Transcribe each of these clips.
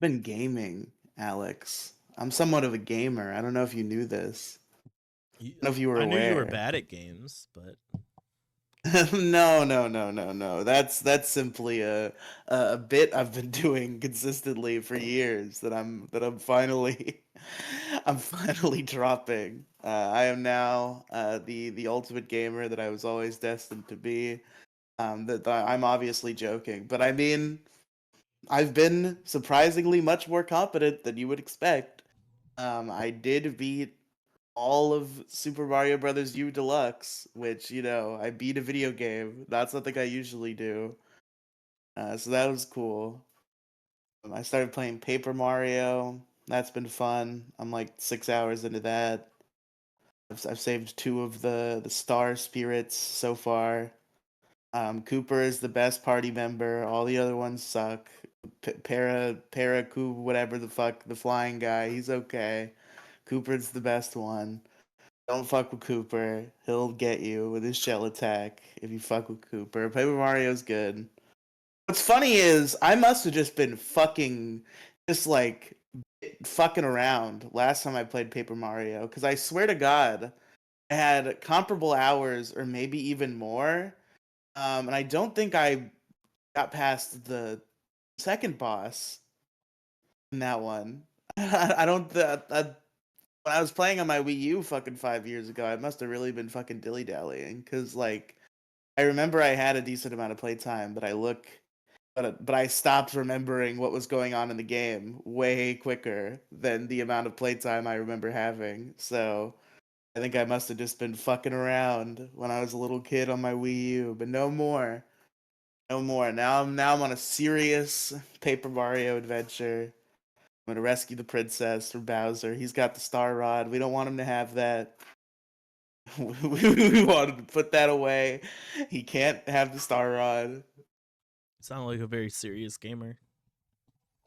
Been gaming, Alex. I'm somewhat of a gamer. I don't know if you knew this. I don't know if you were I knew you were aware. bad at games, but No, no, no, no, no. That's simply a bit I've been doing consistently for years that I'm finally I'm finally dropping. I am now the ultimate gamer that I was always destined to be. That I'm obviously joking, but I mean I've been surprisingly much more competent than you would expect. I did beat all of Super Mario Brothers U Deluxe, which, I beat a video game. Not something I usually do. So that was cool. I started playing Paper Mario. That's been fun. I'm like 6 hours into that. I've saved two of the star spirits so far. Cooper is the best party member. All the other ones suck. Coob, whatever the fuck, the flying guy. He's okay. Cooper's the best one. Don't fuck with Cooper. He'll get you with his shell attack if you fuck with Cooper. Paper Mario's good. What's funny is I must have just been just like fucking around last time I played Paper Mario because I swear to God, I had comparable hours or maybe even more. And I don't think I got past the second boss in that one. I don't. When I was playing on my Wii U fucking 5 years ago, I must have really been fucking dilly dallying because like I remember I had a decent amount of playtime, but I stopped remembering what was going on in the game way quicker than the amount of playtime I remember having. So I think I must have just been fucking around when I was a little kid on my Wii U, but no more. No more. Now I'm on a serious Paper Mario adventure. I'm gonna rescue the princess from Bowser. He's got the Star Rod. We don't want him to have that. We wanted to put that away. He can't have the Star Rod. you sound like a very serious gamer.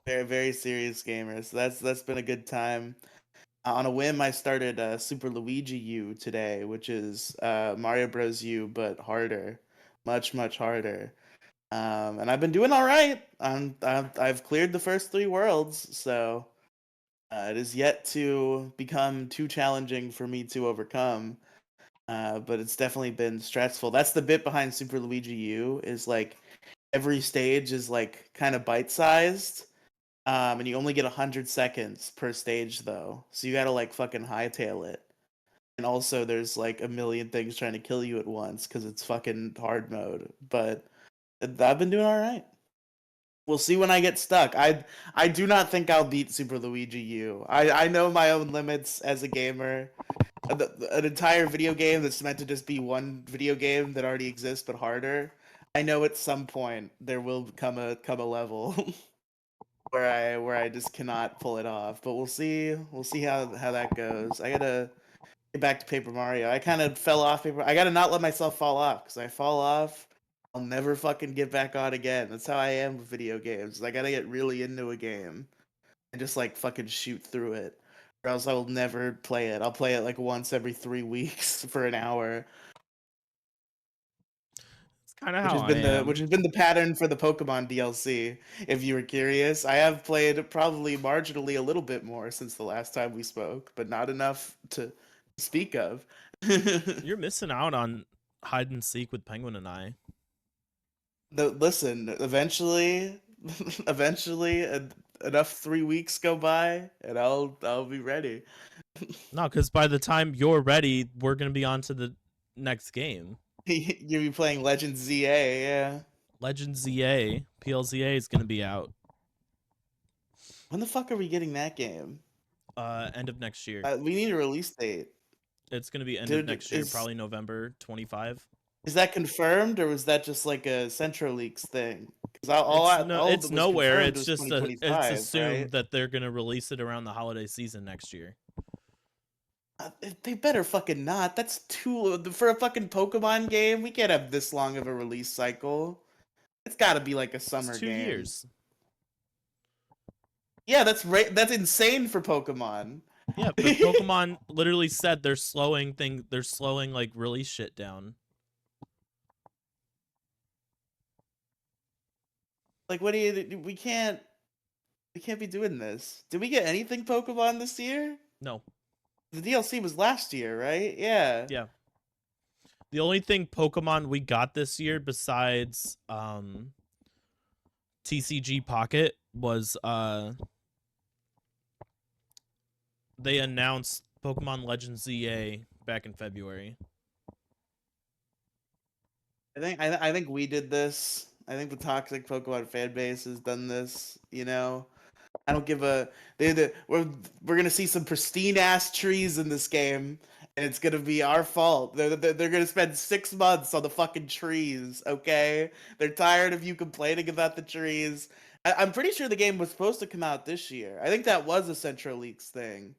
Very, very serious gamer. So that's been a good time. On a whim, I started Super Luigi U today, which is Mario Bros. U but harder, much harder. And I've been doing all right. I've cleared the first three worlds, so it is yet to become too challenging for me to overcome. But it's definitely been stressful. That's the bit behind Super Luigi U is like every stage is like kind of bite sized. And you only get 100 seconds per stage though, so you gotta like fucking hightail it. And also, there's like a million things trying to kill you at once because it's fucking hard mode. But I've been doing all right. We'll see when I get stuck. I do not think I'll beat Super Luigi U. I know my own limits as a gamer. An entire video game that's meant to just be one video game that already exists but harder. I know at some point there will come a level where I just cannot pull it off. But we'll see how that goes. I gotta get back to Paper Mario. I kind of fell off Paper. I gotta not let myself fall off because I fall off, I'll never fucking get back on again. That's how I am with video games. I gotta get really into a game and just like fucking shoot through it, or else I will never play it. I'll play it like once every 3 weeks for an hour, It's kind of which how has I been the which am. has been the pattern for the Pokemon DLC. If you were curious, I have played probably marginally a little bit more since the last time we spoke, but not enough to speak of. You're missing out on hide and seek with Penguin and I. Listen, eventually, eventually, enough 3 weeks go by, and I'll be ready. No, because by the time you're ready, we're gonna be on to the next game. You'll be playing Legend ZA, yeah. Legend ZA, PLZA is gonna be out When the fuck are we getting that game? end of next year. We need a release date. It's gonna be end of Dude, next year, probably November 25. is that confirmed or was that just like a Central Leaks thing? Because all It's that was nowhere. confirmed It's was just it's 2025, assumed right? that they're gonna release it around the holiday season next year. They better fucking not. That's too for a fucking Pokemon game. We can't have this long of a release cycle. It's got to be like a It's summer two game. years. Yeah, that's right. That's insane for Pokemon. Yeah, but Pokemon literally said they're slowing they're slowing like release shit down. Like, what do you? We can't. We can't be doing this. Did we get anything Pokemon this year? No. The DLC was last year, right? Yeah. Yeah. The only thing Pokemon we got this year besides TCG Pocket was they announced Pokemon Legends ZA back in February. I think we did this. I think the toxic Pokemon fan base has done this. I don't give a. We're gonna see some pristine ass trees in this game, and it's gonna be our fault. They're gonna spend 6 months on the fucking trees. Okay, they're tired of you complaining about the trees. I'm pretty sure the game was supposed to come out this year. I think that was a Central Leaks thing,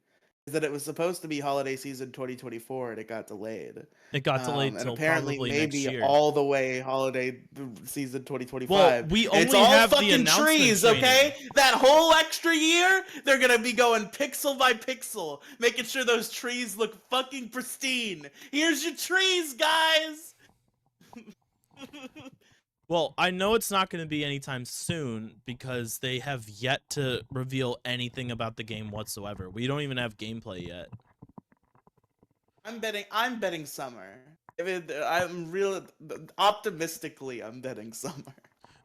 is that it was supposed to be holiday season 2024, and it got delayed. It got delayed And till apparently probably next maybe year. all the way holiday season Well, 2025. we And it's only all have the fucking announcement trees, training. okay? That whole extra year, they're gonna be going pixel by pixel, making sure those trees look fucking pristine. Here's your trees, guys! Well, I know it's not going to be anytime soon because they have yet to reveal anything about the game whatsoever. We don't even have gameplay yet. I'm betting summer. I'm real optimistically I'm betting summer.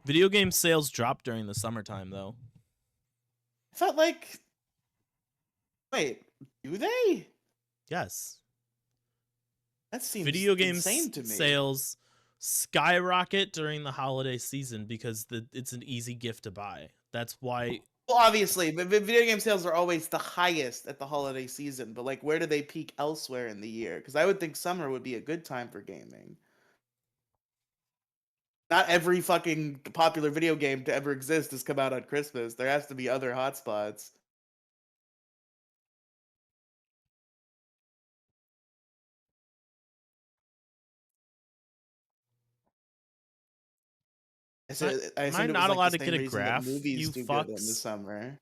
Video game sales drop during the summertime though. I felt like wait, do they? Yes. That seems Video game insane to me. sales skyrocket during the holiday season because it's an easy gift to buy. That's why. Well, obviously, but video game sales are always the highest at the holiday season. But like, where do they peak elsewhere in the year? Because I would think summer would be a good time for gaming. Not every fucking popular video game to ever exist has come out on Christmas. There has to be other hotspots. I Am I assumed it was not like the allowed to same get a reason that graph, movies you do good in the fucks? summer.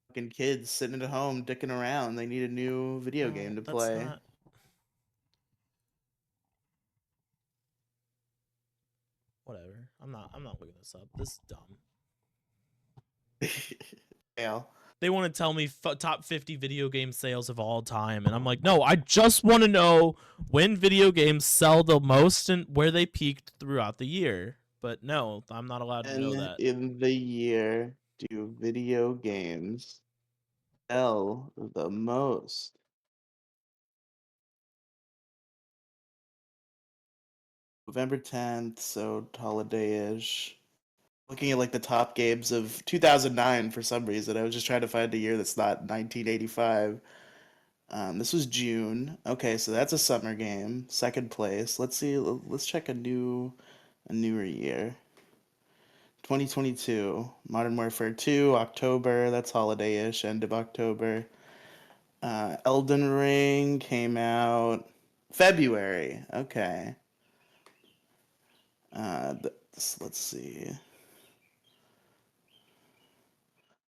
Fucking kids sitting at home dicking around. They need a new video No, game to that's play. not. Whatever. I'm not looking this up. This is dumb. Fail. They want to tell me top 50 video game sales of all time, and I'm like, no, I just want to know when video games sell the most and where they peaked throughout the year. But no, I'm not allowed to know And that. in the year do video games sell the most? November 10th, so holiday-ish. Looking at like the top games of 2009 for some reason. I was just trying to find a year that's not 1985. This was June. Okay, so that's a summer game. Second place. Let's see. Let's check a newer year. 2022, Modern Warfare 2, October. That's holiday-ish, end of October. Elden Ring came out February. Okay. Let's see.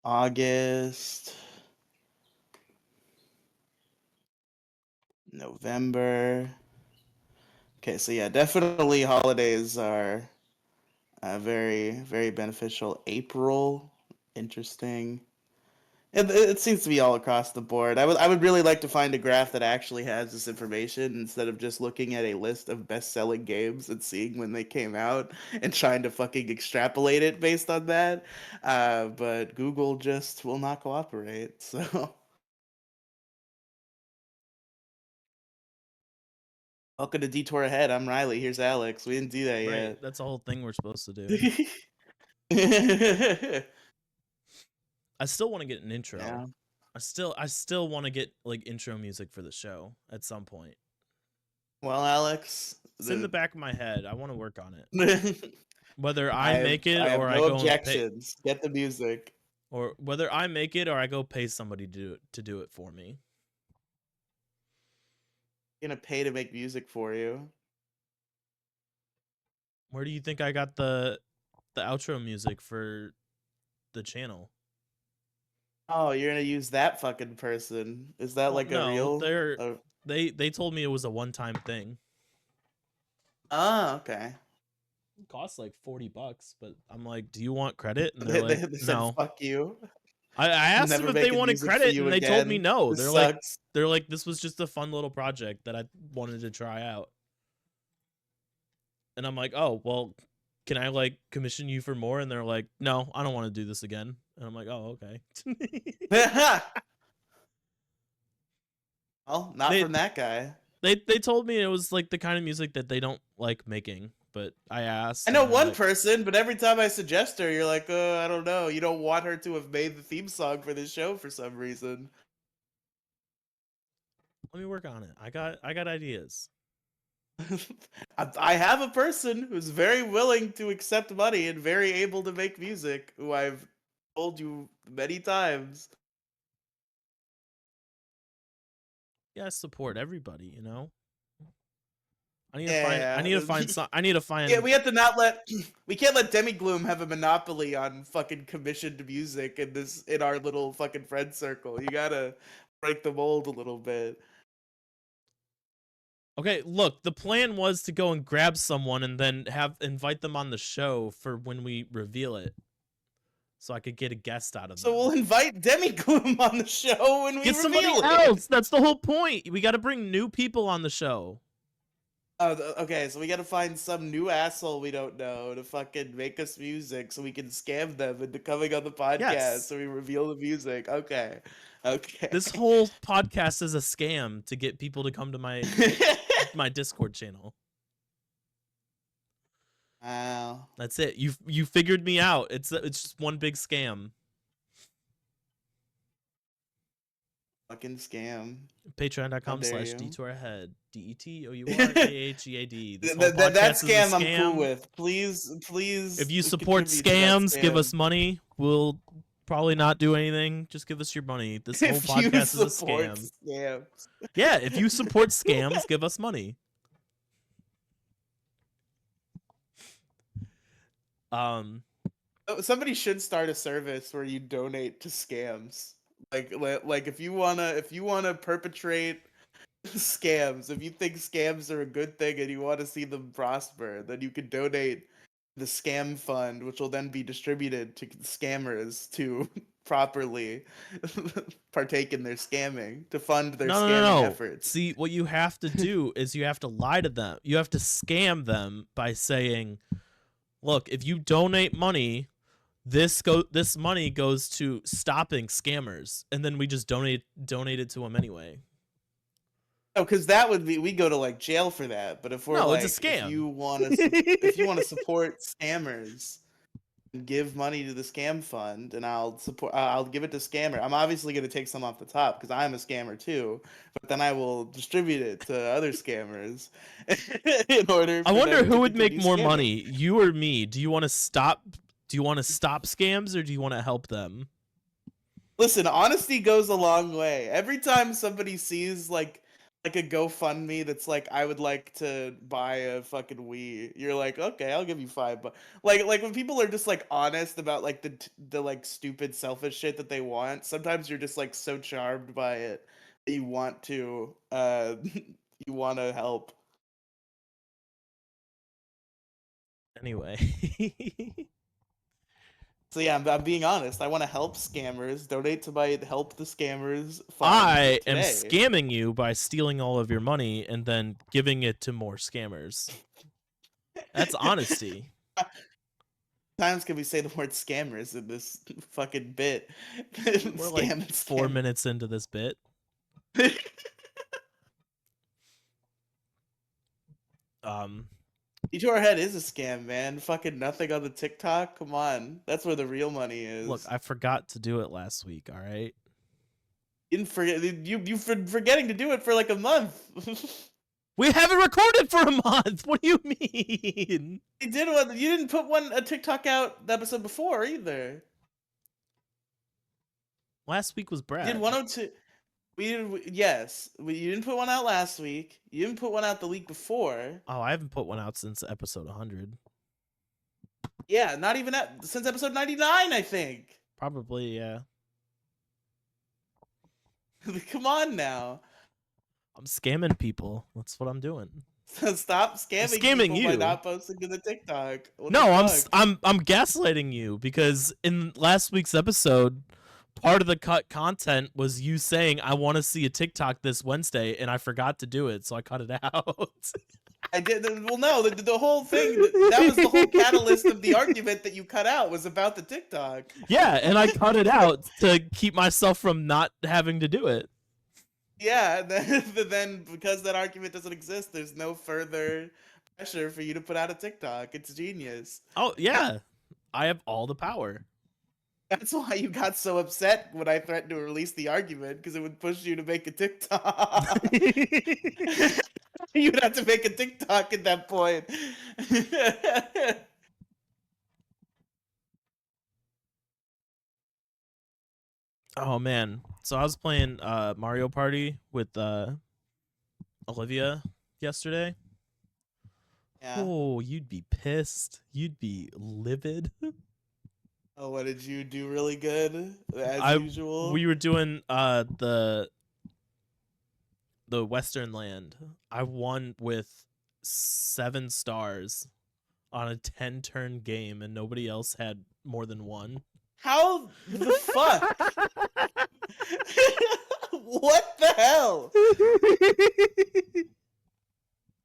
August, November. Okay, so yeah, definitely holidays are very, very beneficial. April, interesting. It seems to be all across the board. I would really like to find a graph that actually has this information instead of just looking at a list of best-selling games and seeing when they came out and trying to fucking extrapolate it based on that. But Google just will not cooperate. So welcome to Detour Ahead. I'm Riley. Here's Alex. We didn't do Right. that That's the whole thing we're supposed to do. yet. I still want to get an intro. Yeah. I still want to get like intro music for the show at some point. Well, Alex, It's in the back of my head. I want to work on it. I Whether I have make it I have or I no go and pay, objections. Get the music. or whether I make it or I go pay somebody to do it for me. Gonna pay to make music for you. Where do you think I got the outro music for the channel? Oh, you're gonna use that fucking person. Is that Well, like a no, real? they told me it was a one-time thing. Oh, okay. It costs like $40, but I'm like, do you want credit? And they're They, like, they, they said, no. "Fuck you, I I'm asked them never if they making wanted music for credit, you and they told me again. no. This sucks." They're like, this was just a fun little project that I wanted to try out. And I'm like, oh, well, can I like commission you for more? And they're like, no, I don't want to do this again. And I'm like, oh, okay. Well, not they from that guy. they told me it was like the kind of music that they don't like making, but I I asked, know and they're one like, person, but every time I suggest her, you're like, I don't know. You don't want her to have made the theme song for this show for some reason. let me work on it. I got ideas. I have a person who's very willing to accept money and very able to make music, who I've told you many times. Yeah, I support everybody, you know. I Yeah, need to find some. I need to yeah. find. We have to not let we can't let Demigloom have a monopoly on fucking commissioned music in our little fucking friend circle. You gotta break the mold a little bit. Okay, look, the plan was to go and grab someone and then have invite them on the show for when we reveal it, so I could get a guest out of So them. we'll invite Demigloom on the show when we Get somebody reveal it. else. That's the whole point. We got to bring new people on the show. Okay, so we gotta find some new asshole we don't know to fucking make us music so we can scam them into coming on the podcast Yes. so we reveal the music. Okay. Okay. This whole podcast is a scam to get people to come to my Discord channel. Wow. That's it. You figured me out. It's just one big scam. Fucking scam. How dare you? Patreon.com/detour ahead. DETOURAHEAD. This whole That podcast is a scam I'm cool scam. with. Please If you support contribute to that scams, give us scam. money. We'll probably not do anything. Just give us your money. This whole If you podcast is a support scam. scams. Yeah, if you support scams, give us money. Um, Somebody should start a service where you donate to scams. Like if you wanna perpetrate scams, if you think scams are a good thing and you want to see them prosper, then you can donate the scam fund, which will then be distributed to scammers to properly partake in their scamming to fund their scamming no. efforts. See, what you have to do is you have to lie to them. You have to scam them by saying, "Look, if you donate money, this money goes to stopping scammers," and then we just donate it to them anyway. Oh, because that would be we go to like jail for that. But if we're No, it's a like, scam. if you want to support scammers, give money to the scam fund, and I'll give it to scammer. I'm obviously going to take some off the top because I'm a scammer too, but then I will distribute it to other scammers in order I for wonder them who to would make continue more scamming. money, you or me. Do you want to stop scams, or do you want to help them? Listen, honesty goes a long way. Every time somebody sees like a GoFundMe that's like, I would like to buy a fucking Wii, you're like, okay, I'll give you $5. Like when people are just like honest about like the like stupid selfish shit that they want, sometimes you're just like so charmed by it that you want to you want to help. Anyway. So yeah, I'm being honest. I want to help scammers. Donate to my Help the Scammers fund I am today. scamming you by stealing all of your money and then giving it to more scammers. That's honesty. Times can we say the word scammers in this fucking bit? We're like Scam and 4 scam. minutes into this bit. Um, Detour Head is a scam, man. Fucking nothing on the TikTok. Come on, that's where the real money look, is. I forgot to do it last week. All right. You didn't forget forgetting to do it for like a month. We haven't recorded for a month. What do you mean? You did one. You didn't put a TikTok out the episode before either. Last week was You Brad. did 102. You didn't put one out last week. You didn't put one out the week before. Oh, I haven't put one out since episode 100. Yeah, not even since episode 99, I think. Probably, yeah. Come on now. I'm scamming people. That's what I'm doing. So stop I'm scamming scamming people by you. not posting to the TikTok. What the No, fuck? I'm gaslighting you because in last week's episode, part of the cut content was you saying I want to see a TikTok this Wednesday, and I forgot to do it, so I cut it out. I did. Well, no, the whole thing that was the whole catalyst of the argument that you cut out was about the TikTok. Yeah, and I cut it out to keep myself from not having to do it. Yeah, then because that argument doesn't exist, there's no further pressure for you to put out a TikTok. It's genius. Oh yeah, I have all the power. That's why you got so upset when I threatened to release the argument, because it would push you to make a TikTok. You'd have to make a TikTok at that point. Oh man, so I was playing Mario Party with Olivia yesterday. Yeah. Oh, you'd be pissed. You'd be livid. Oh, what did you do really good as I usual? We were doing the Western Land. I won with 7 stars on a 10-turn game, and nobody else had more than one. How the fuck? What the hell?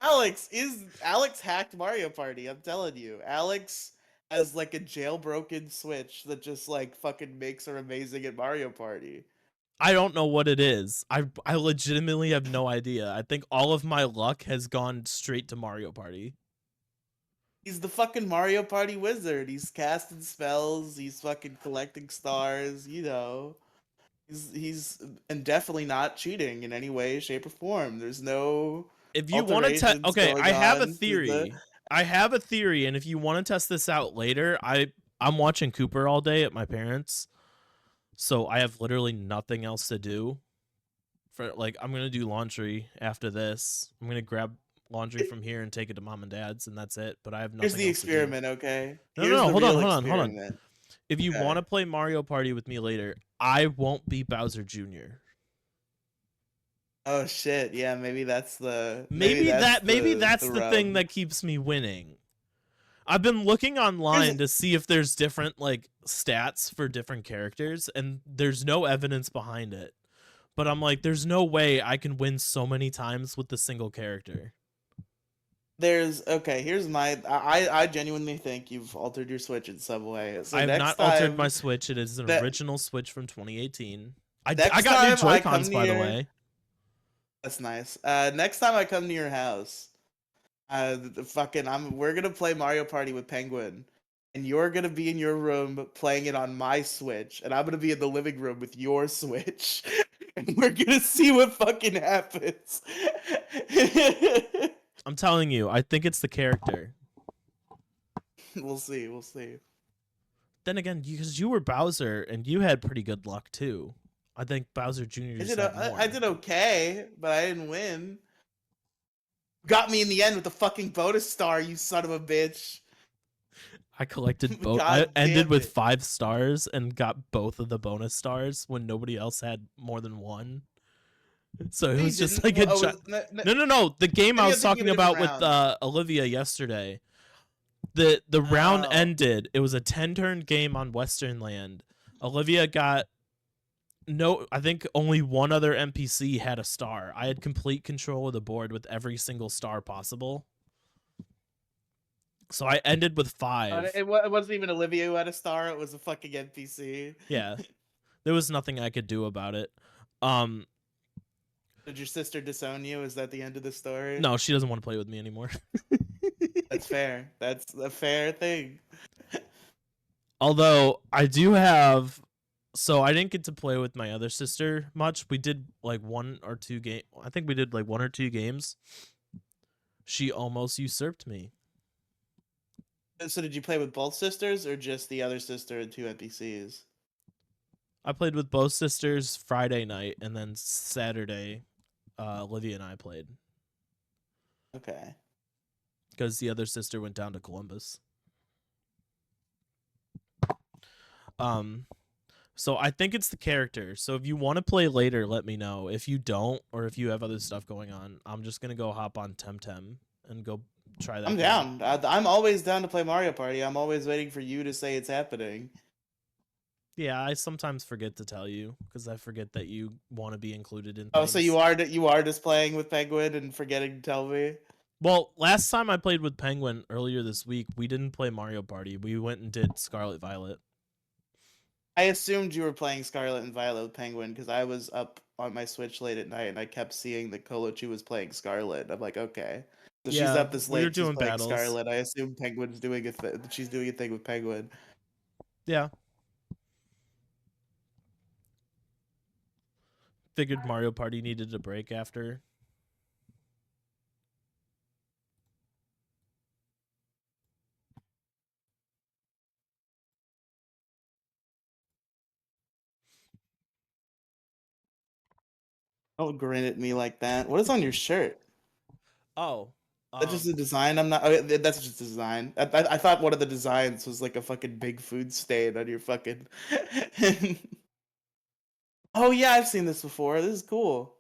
Alex hacked Mario Party, I'm telling you. Alex has like a jailbroken Switch that just like fucking makes her amazing at Mario Party. I don't know what it is. I legitimately have no idea. I think all of my luck has gone straight to Mario Party. He's the fucking Mario Party wizard. He's casting spells, he's fucking collecting stars, you know. He's and definitely not cheating in any way, shape, or form. There's no If you want to test, alterations okay, going I have a on to the theory. I have a theory, and if you want to test this out later, I'm watching Cooper all day at my parents', so I have literally nothing else to do. For like, I'm gonna do laundry after this. I'm gonna grab laundry from here and take it to mom and dad's, and that's it. But I have Here's nothing the else to do. experiment, okay? No, no, Here's no. the Hold on, real hold on, hold on. experiment. If you want Okay. to play Mario Party with me later, I won't be Bowser Jr. Oh shit. Yeah, Maybe that's the the thing rub. that keeps me winning. I've been looking Here's online to see if there's different like stats for different characters, and there's no evidence behind it. But I'm like, there's no way I can win so many times with the single character. there's okay, here's I genuinely think you've altered your Switch in some way. So I have not altered my Switch. It is an that original Switch from 2018. I next got new time I Joy-Cons, come to by the your way. That's nice. Next time I come to your house, the fucking we're gonna play Mario Party with Penguin, and you're gonna be in your room playing it on my Switch, and I'm gonna be in the living room with your Switch, and we're gonna see what fucking happens. I'm telling you, I think it's the character. We'll see. We'll see. Then again, because you were Bowser and you had pretty good luck too. I think Bowser Jr. just had more. I did okay, but I didn't win. Got me in the end with the fucking bonus star, you son of a bitch. I collected both. I God ended damn with it. 5 stars and got both of the bonus stars when nobody else had more than one. So it No, you was just didn't. like a no. The game I Maybe was I'm thinking of talking a different about with round. Olivia yesterday. The round Oh. ended. It was a 10-turn game on Western Land. Olivia got no. I think only one other NPC had a star. I had complete control of the board with every single star possible. So I ended with 5. It wasn't even Olivia who had a star. It was a fucking NPC. Yeah, there was nothing I could do about it. Um, Did your sister disown you? Is that the end of the story? no, she doesn't want to play with me anymore. That's fair. That's a fair thing. Although I do have, so I didn't get to play with my other sister much. We did like 1 or 2 game. I think we did like 1 or 2 games. She almost usurped me. So did you play with both sisters or just the other sister and 2 NPCs? I played with both sisters Friday night, and then Saturday, Olivia and I played Okay. because the other sister went down to Columbus. So I think it's the character. So if you want to play later, let me know. If you don't, or if you have other stuff going on, I'm just gonna go hop on Temtem. and go try that I'm game. down. I'm always down to play Mario Party. I'm always waiting for you to say it's happening. Yeah, I sometimes forget to tell you because I forget that you want to be included in Oh, so things. you are just playing with Penguin and forgetting to tell me? Well, last time I played with Penguin earlier this week, we didn't play Mario Party. We went and did Scarlet Violet. I assumed you were playing Scarlet and Violet with Penguin because I was up on my Switch late at night and I kept seeing that Kolochu was playing Scarlet. I'm like, okay. So she's Yeah, up this we were late. She's doing playing battles. Scarlet. I assume Penguin's doing she's doing a thing with Penguin. Yeah, figured Mario Party needed a break after. Don't grin at me like that. What is on your shirt? Oh, That's just a design. I'm not. Oh, that's just a design. I thought one of the designs was like a fucking big food stain on your fucking. Oh yeah, I've seen this before. This is cool.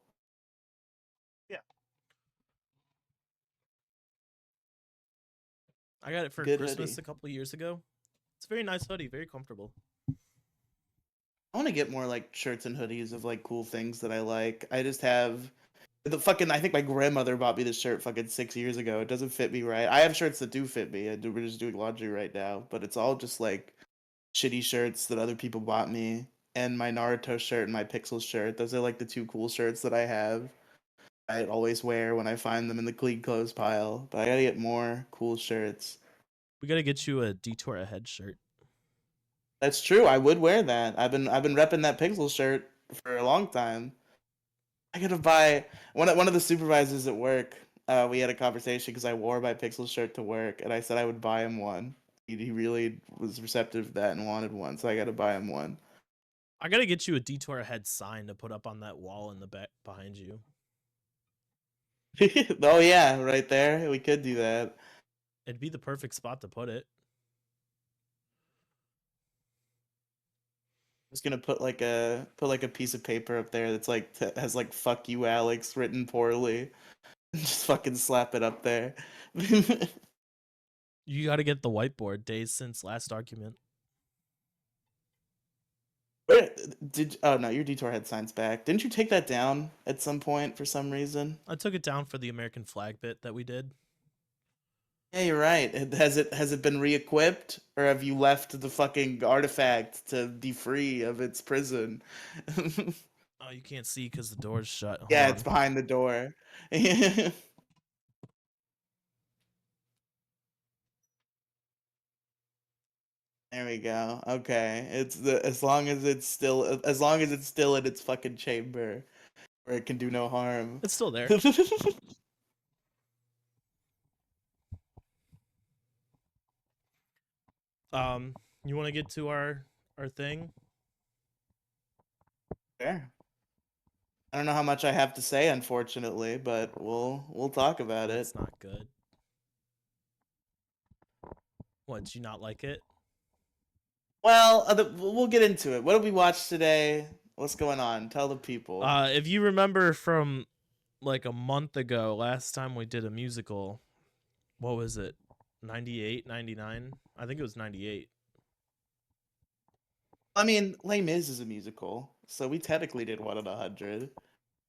yeah. I got it for Good Christmas hoodie. a couple of years ago. It's a very nice hoodie, very comfortable. I want to get more like shirts and hoodies of like cool things that I like. I just have the fucking. I think my grandmother bought me this shirt fucking 6 years ago. It doesn't fit me right. I have shirts that do fit me. We're just doing laundry right now, but it's all just like shitty shirts that other people bought me. And my Naruto shirt and my Pixels shirt. Those are like the two cool shirts that I have. I always wear when I find them in the clean clothes pile. But I gotta get more cool shirts. We got to get you a Detour Ahead shirt. That's true. I would wear that. I've been repping that Pixel shirt for a long time. I gotta buy one of the supervisors at work. We had a conversation because I wore my Pixel shirt to work, and I said I would buy him one. He really was receptive to that and wanted one, so I gotta buy him one. I got to get you a Detour Ahead sign to put up on that wall in the back behind you. Oh yeah, right there. We could do that. It'd be the perfect spot to put it. Just gonna put like a piece of paper up there that's like has like "fuck you, Alex" written poorly. Just fucking slap it up there. You got to get the whiteboard days since last argument. Where did oh no, your detour had signs back. Didn't you take that down at some point for some reason? I took it down for the American flag bit that we did. Yeah, you're right. Has it been re-equipped, or have you left the fucking artifact to be free of its prison? Oh, you can't see because the door's shut. Hold Yeah, it's on. behind the door. There we go. Okay, it's the as long as it's still in its fucking chamber where it can do no harm. It's still there. You want to get to our thing? Fair. I don't know how much I have to say, unfortunately, but we'll talk about That's it. not good. What, did you not like it? Well, we'll get into it. What did we watch today? What's going on? Tell the people. If you remember from like a month ago, last time we did a musical, what was it? 98, 99? I think it was 98. I mean, Les Mis is a musical, so we technically did one in 100.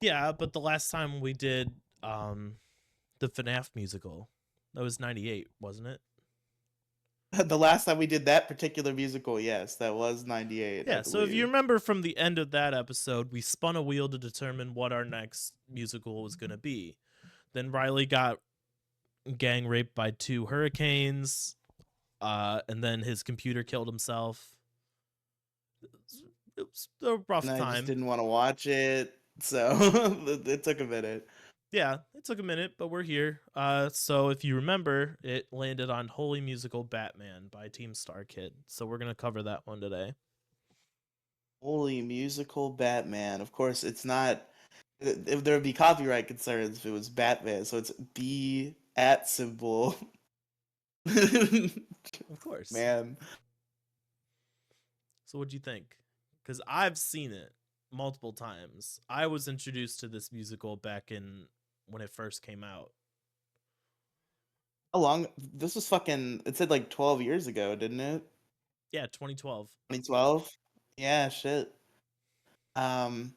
Yeah, but the last time we did the FNAF musical, that was 98, wasn't it? The last time we did that particular musical, yes, that was 98, I Yeah, so if you believe. remember from the end of that episode, we spun a wheel to determine what our next musical was going to be. Then Riely got gang raped by two hurricanes, and then his computer killed himself. It was a And rough I just time. didn't want to watch it, so it took a minute. Yeah, it took a minute, but we're here. So if you remember, it landed on Holy Musical Batman by Team Star Kid. So we're gonna cover that one today. Holy musical Batman. Of course, it's not. If there would be copyright concerns if it was Batman, so it's B at symbol. Of course. Man, So what'd you think? Because I've seen it multiple times. I was introduced to this musical back in when it first came out. How long? This was fucking. It said like 12 years ago, didn't it? Yeah, 2012. 2012. Yeah, shit. Um,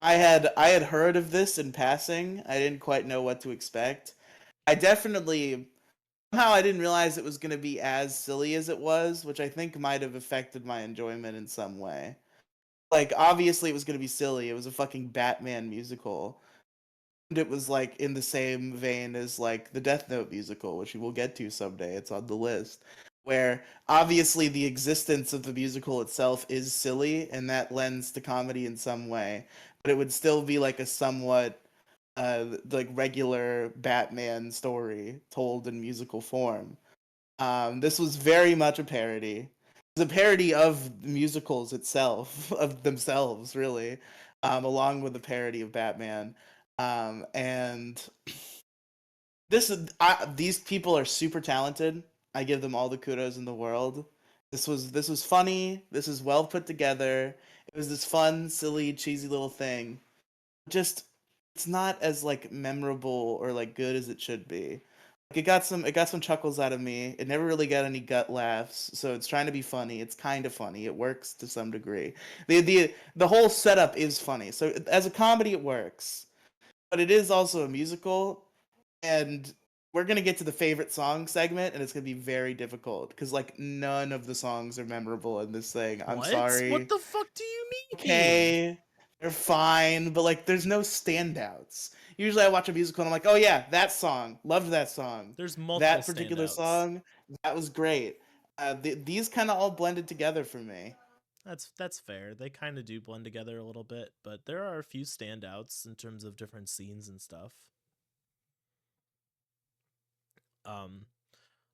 I had heard of this in passing. I didn't quite know what to expect. I definitely somehow I didn't realize it was gonna be as silly as it was, which I think might have affected my enjoyment in some way. Like, obviously, it was gonna be silly. It was a fucking Batman musical. And it was like in the same vein as like the Death Note musical, which we will get to someday. It's on the list. Where obviously the existence of the musical itself is silly, and that lends to comedy in some way, but it would still be like a somewhat like regular Batman story told in musical form. This was very much a parody. It was a parody of musicals itself, of themselves, really, along with a parody of Batman. And these people are super talented. I give them all the kudos in the world. This was funny. This is well put together. It was this fun, silly, cheesy little thing. Just it's not as like memorable or like good as it should be. Like it got some chuckles out of me. It never really got any gut laughs, so it's trying to be funny. It's kind of funny. It works to some degree. The whole setup is funny. So as a comedy it works. But it is also a musical, and we're gonna get to the favorite song segment, and it's gonna be very difficult because like none of the songs are memorable in this thing. I'm What? What sorry. the fuck do you mean? Okay, they're fine, but like there's no standouts. Usually I watch a musical and I'm like, oh yeah, that song, loved that song, There's multiple that particular standouts. song, that was great. These kind of all blended together for me. That's fair. They kind of do blend together a little bit, but there are a few standouts in terms of different scenes and stuff. Um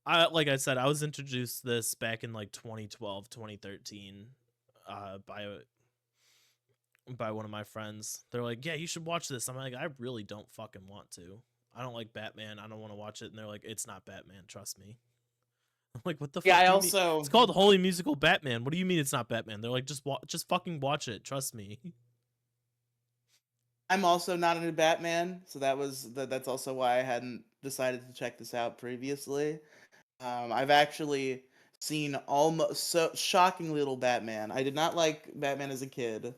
I like I said, I was introduced to this back in like 2012, 2013 by one of my friends. They're like, "Yeah, you should watch this." I'm like, "I really don't fucking want to. I don't like Batman. I don't want to watch it." And they're like, "It's not Batman, trust me." I'm like, "What the Yeah, fuck I do you mean? It's also called Holy Musical Batman. What do you mean it's not Batman?" They're like, just fucking watch it, trust me." I'm also not into Batman, so that's also why I hadn't decided to check this out previously. I've actually seen almost so shocking little Batman. I did not like Batman as a kid.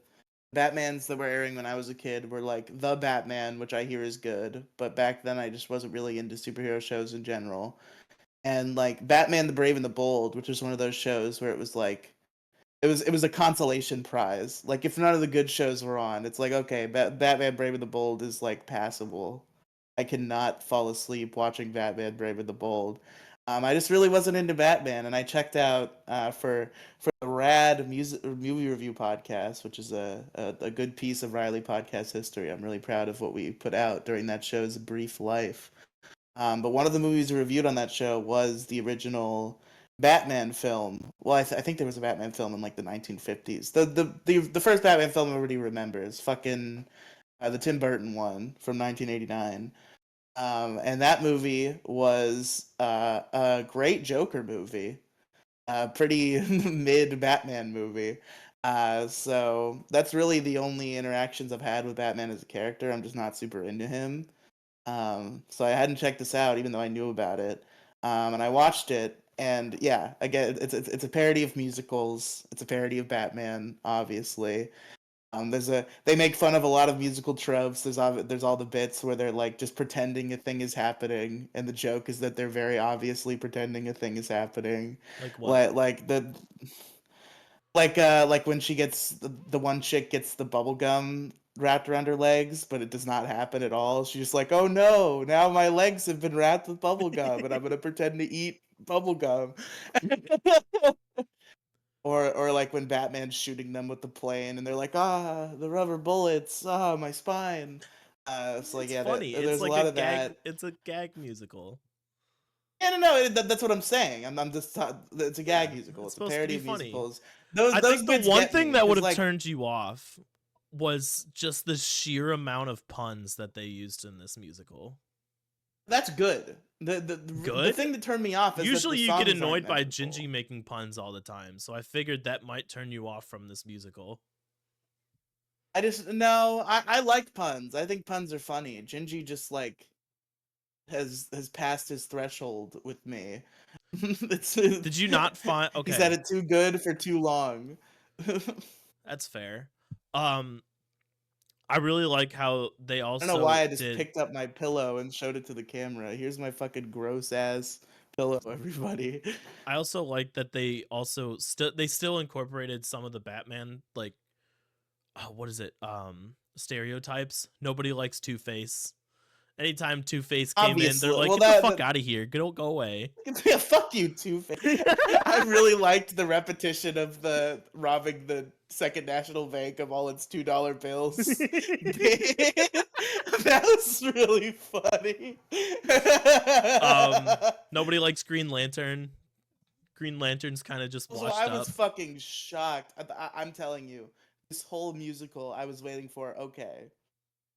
Batmans that were airing when I was a kid were like the Batman, which I hear is good, but back then I just wasn't really into superhero shows in general. And like Batman the Brave and the Bold, which was one of those shows where it was like it was a consolation prize. Like if none of the good shows were on, it's like okay, Batman Brave and the Bold is like passable. I cannot fall asleep watching Batman Brave and the Bold. I just really wasn't into Batman, and I checked out for the Rad music movie review podcast, which is a good piece of Riely podcast history. I'm really proud of what we put out during that show's brief life. But one of the movies we reviewed on that show was the original Batman film. Well, I think there was a Batman film in like the 1950s. The first Batman film everybody remembers, fucking the Tim Burton one from 1989. And that movie was a great Joker movie, a pretty mid Batman movie. So that's really the only interactions I've had with Batman as a character. I'm just not super into him. So I hadn't checked this out, even though I knew about it. And I watched it, and yeah, again, it's a parody of musicals. It's a parody of Batman, obviously. They make fun of a lot of musical tropes. There's all the bits where they're like just pretending a thing is happening, and the joke is that they're very obviously pretending a thing is happening. Like what? Like when she gets the one chick gets the bubble gum wrapped around her legs, but it does not happen at all. She's just like, "Oh no, now my legs have been wrapped with bubble gum, and I'm gonna pretend to eat bubble gum." Or like when Batman's shooting them with the plane, and they're like, "Ah, the rubber bullets, ah, my spine." So like, It's yeah, funny. It's there's a like a lot of gag. that. It's a gag musical. Yeah, no, that's what I'm saying. I'm just it's a Yeah, gag musical. it's It's a supposed to parody be of funny. musicals. Those I those think the bits one get thing me that would because have like turned you off was just the sheer amount of puns that they used in this musical. that's good. The Good? thing that turned me off is that the Usually you get songs aren't annoyed by Gingy memorable. making puns all the time, so I figured that might turn you off from this musical. I just no, I like puns. I think puns are funny. Gingy just like has passed his threshold with me. it's Did you not find? he's had Okay, it too good for too long. I that's fair. Um, I really like how they don't know why also I just did. picked up my pillow and showed it to the camera. Here's my fucking gross ass pillow, everybody. I also like that they also still incorporated some of the Batman like what is it stereotypes. Nobody likes Two-Face. Anytime Two-Face came in, they're Obviously, like, well "Get the that, fuck that out of here, go away." yeah, fuck you, Two-Face. I really liked the repetition of the robbing the Second National Bank of all its $2 bills. That was really funny. Nobody likes Green Lantern. Green Lantern's kind of just Also, washed I was up. fucking shocked. I'm telling you, this whole musical I was waiting for. Okay,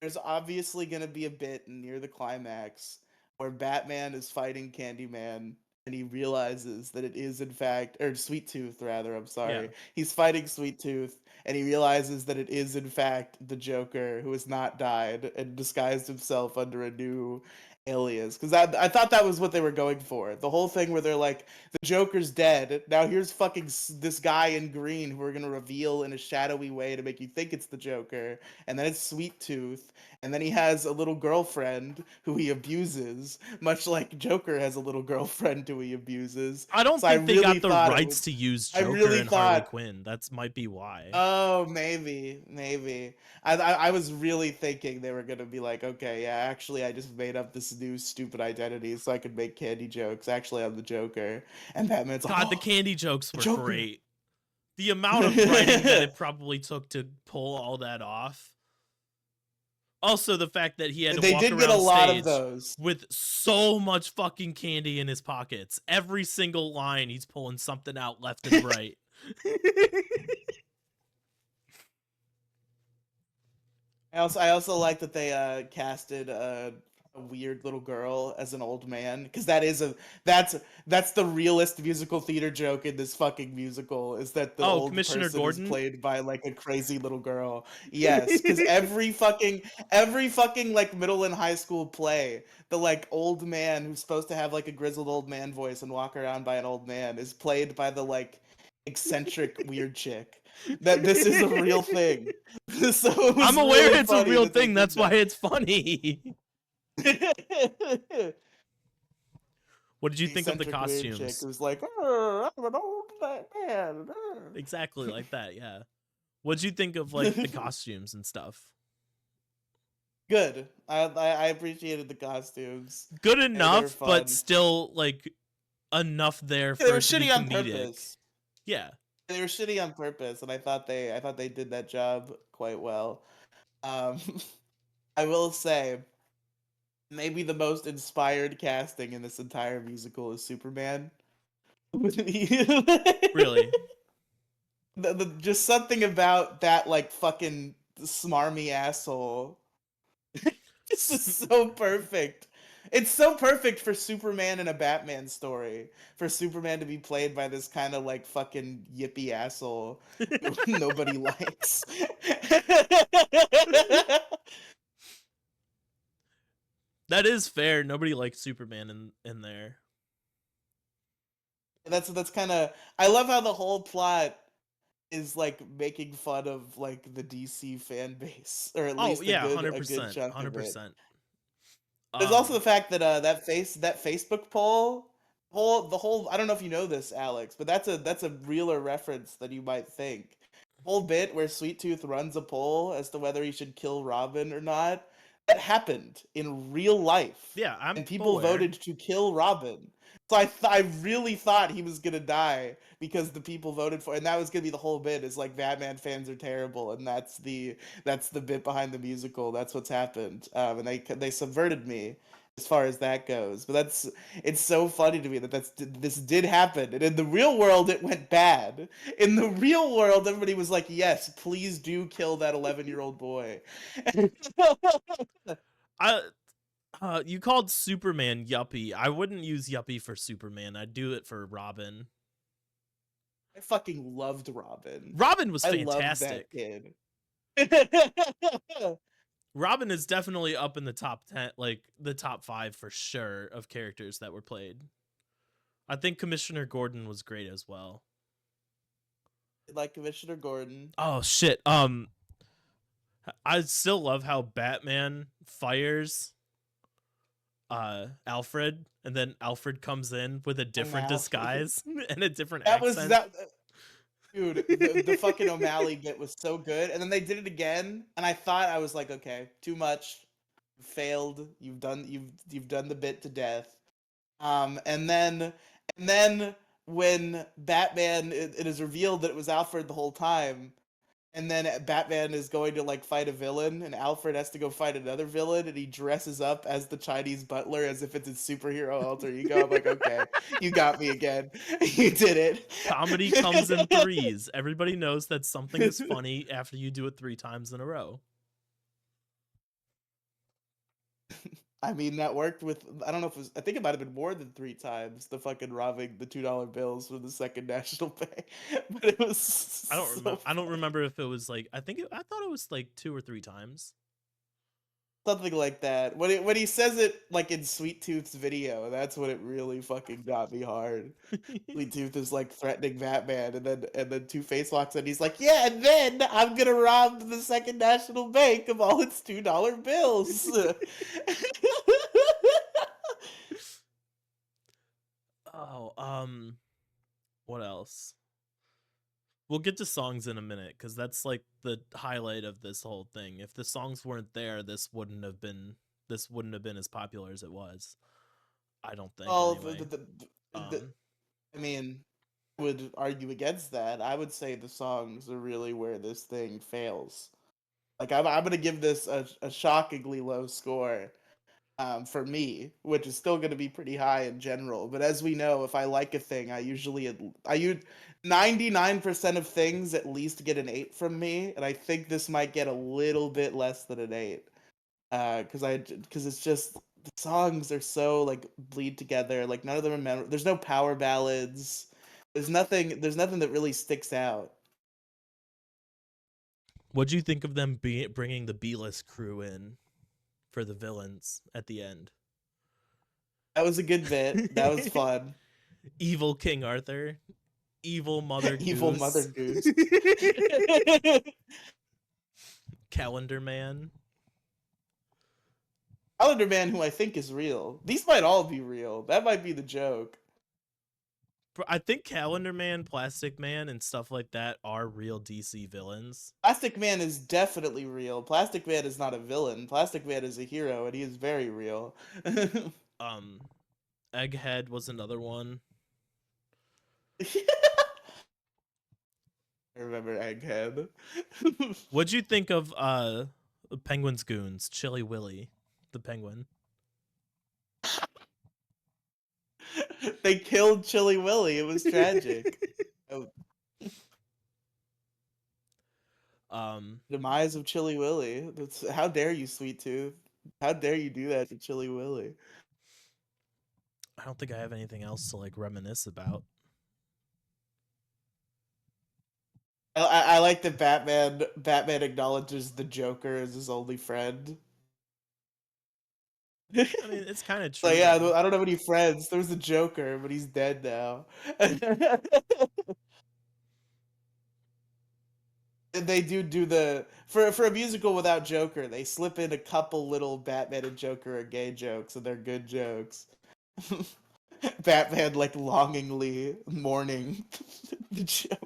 there's obviously gonna be a bit near the climax where Batman is fighting Candyman and he realizes that it is in fact, or Sweet Tooth rather, I'm Yeah. sorry. He's fighting Sweet Tooth and he realizes that it is in fact the Joker who has not died and disguised himself under a new alias. Because I thought that was what they were going for. The whole thing where they're like, the Joker's dead. Now here's fucking this guy in green who we're gonna reveal in a shadowy way to make you think it's the Joker, and then it's Sweet Tooth, and then he has a little girlfriend who he abuses, much like Joker has a little girlfriend who he abuses. I don't So I think they really got the thought it would. rights to use I Joker really and Harley thought. Quinn. That's might be why. Oh, maybe. I was really thinking they were gonna be like, okay, yeah, actually, I just made up this new stupid identity so I could make candy jokes. Actually, I'm the Joker, and Batman's like, God, the oh, candy jokes the were Joker. great. The amount of writing that it probably took to pull all that off. Also, the fact that he had to They walk did get a around lot of stage those. with so much fucking candy in his pockets. Every single line, he's pulling something out left and right. I also like that they casted a weird little girl as an old man because that's the realest musical theater joke in this fucking musical is that the Oh, old Commissioner person is Gordon? played by like a crazy little girl. Yes, because every fucking like middle and high school play, the like old man who's supposed to have like a grizzled old man voice and walk around by an old man is played by the like eccentric weird chick. That this is a real thing. So it I'm was aware really it's a funny real that they thing. did That's why that. it's funny. What did you think of the Eccentric weird chick costumes? who's like, "Oh, I'm an old man. Exactly like that, yeah. What did you think of like the costumes and stuff? Good. I appreciated the costumes. Good They're enough, but fun. still like enough there Yeah, they for were it to be shitty on comedic. purpose. Yeah. They were shitty on purpose, and I thought they did that job quite well. Um, I will say, maybe the most inspired casting in this entire musical is Superman. Really. Just something about that like fucking smarmy asshole. This is so perfect. It's so perfect for Superman in a Batman story. For Superman to be played by this kind of like fucking yippy asshole who nobody likes. That is fair. Nobody likes Superman in there. That's kind of, I love how the whole plot is like making fun of like the DC fan base, or at Oh least a yeah, good 100%. chunk of it. 100%. There's also the Um fact that that Facebook poll, the whole, I don't know if you know this, Alex, but that's a realer reference than you might think. Whole bit where Sweet Tooth runs a poll as to whether he should kill Robin or not. That happened in real life, yeah, I'm and people aware. voted to kill Robin. So I really thought he was gonna die because the people voted for, and that was gonna be the whole bit. Is like Batman fans are terrible, and that's the bit behind the musical. That's what's happened, and they subverted me as far as that goes. But it's so funny to me that this did happen, and in the real world it went bad. In the real world, everybody was like, "Yes, please do kill that 11-year-old boy." I you called Superman yuppie. I wouldn't use yuppie for Superman. I'd do it for Robin. I fucking loved Robin. Robin was I loved that fantastic. kid. Robin is definitely up in the top 10, like the top 5 for sure of characters that were played. I think Commissioner Gordon was great as well. Like Commissioner Gordon. Oh shit. I still love how Batman fires Alfred, and then Alfred comes in with a different O'Malley. disguise and a different That was accent. that. Dude, the fucking O'Malley bit was so good, and then they did it again, and I thought I was like, okay, too much, you failed, you've done the bit to death. And then when Batman, it is revealed that it was Alfred the whole time, and then Batman is going to like fight a villain, and Alfred has to go fight another villain, and he dresses up as the Chinese butler as if it's his superhero alter ego. I'm like, okay, you got me again, you did Comedy comes in it. threes. Everybody knows that something is funny after you do it 3 times in a row. I mean, that worked with, I don't know if it was, I think it might have been more than 3 times, the fucking robbing the $2 bills from the Second National Bank. But it was so I don't funny. remember if it was like I thought it was like 2 or 3 times. Something like that. When he says it like in Sweet Tooth's video, that's when it really fucking got me hard. Sweet Tooth is like threatening Batman, and then Two-Face walks in. He's like, "Yeah, and then I'm gonna rob the Second National Bank of all its $2 bills." Oh, what else? We'll get to songs in a minute because that's like the highlight of this whole thing. If the songs weren't there, this wouldn't have been as popular as it was. I don't think Well, anyway. Um, I mean, would argue against that. I would say the songs are really where this thing fails. Like I'm gonna give this a shockingly low score, for me, which is still gonna be pretty high in general. But as we know, if I like a thing, I use 99% of things at least get an 8 from me, and I think this might get a little bit less than an 8. Because it's just the songs are so like bleed together. Like none of them are there's no power ballads. There's nothing that really sticks out. what'd you think of them bringing the B-list crew in for the villains at the end? That was a good bit. That was fun. Evil King Arthur, evil Mother Evil Mother Goose, Goose. Calendar Man. Calendar Man, who I think is real. These might all be real. That might be the joke. I think Calendar Man, Plastic Man, and stuff like that are real DC villains. Plastic Man is definitely real. Plastic Man is not a villain. Plastic Man is a hero, and he is very real. Um, Egghead was another one. I remember Egghead. What'd you think of Penguin's goons, Chili Willy, the Penguin? They killed Chili Willy. It was tragic. Oh, um, demise of Chili Willy. How dare you, Sweet Tooth? How dare you do that to Chili Willy? I don't think I have anything else to like reminisce about. I like that Batman acknowledges the Joker as his only friend. I mean, it's kind of So true yeah, though. I don't have any friends. There was a Joker, but he's dead now. And they do the for a musical without Joker, they slip in a couple little Batman and Joker are gay jokes, and they're good jokes. Batman like longingly mourning the Joker.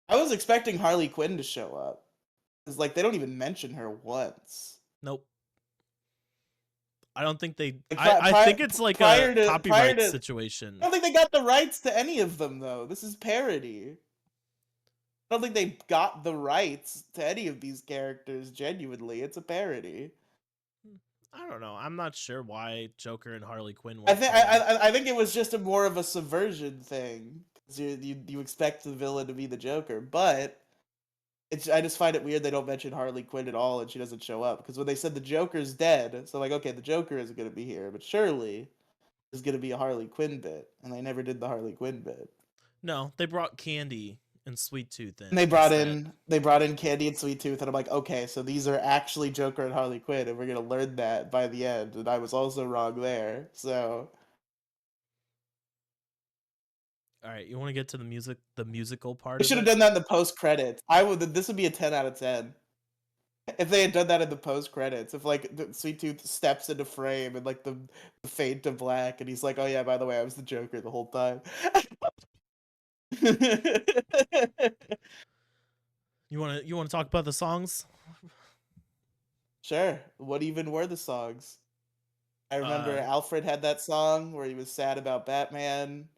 I was expecting Harley Quinn to show up. It's like they don't even mention her once. Nope. I don't think they. Like I think it's like a copyright I situation. don't think they got the rights to any of them though. This is parody. I don't think they got the rights to any of these characters genuinely. It's a parody. I don't know. I'm not sure why Joker and Harley Quinn I weren't think played. I think it was just a more of a subversion thing. 'Cause you expect the villain to be the Joker, but I just find it weird they don't mention Harley Quinn at all and she doesn't show up. Because when they said the Joker's dead, so like okay, the Joker isn't gonna be here, but surely there's gonna be a Harley Quinn bit, and they never did the Harley Quinn bit. No, they brought Candy and Sweet Tooth And in they brought instead. in they brought in Candy and Sweet Tooth, and I'm like, okay, so these are actually Joker and Harley Quinn, and we're gonna learn that by the end. And I was also wrong there. So All right, you want to get to the musical part they of should have it? done that in the post credits. I would. This would be a 10 out of 10 if they had done that in the post credits. If like Sweet Tooth steps into frame and like the fade to black, and he's like, "Oh yeah, by the way, I was the Joker the whole time." You want to talk about the songs? Sure. What even were the songs? I remember Uh, Alfred had that song where he was sad about Batman.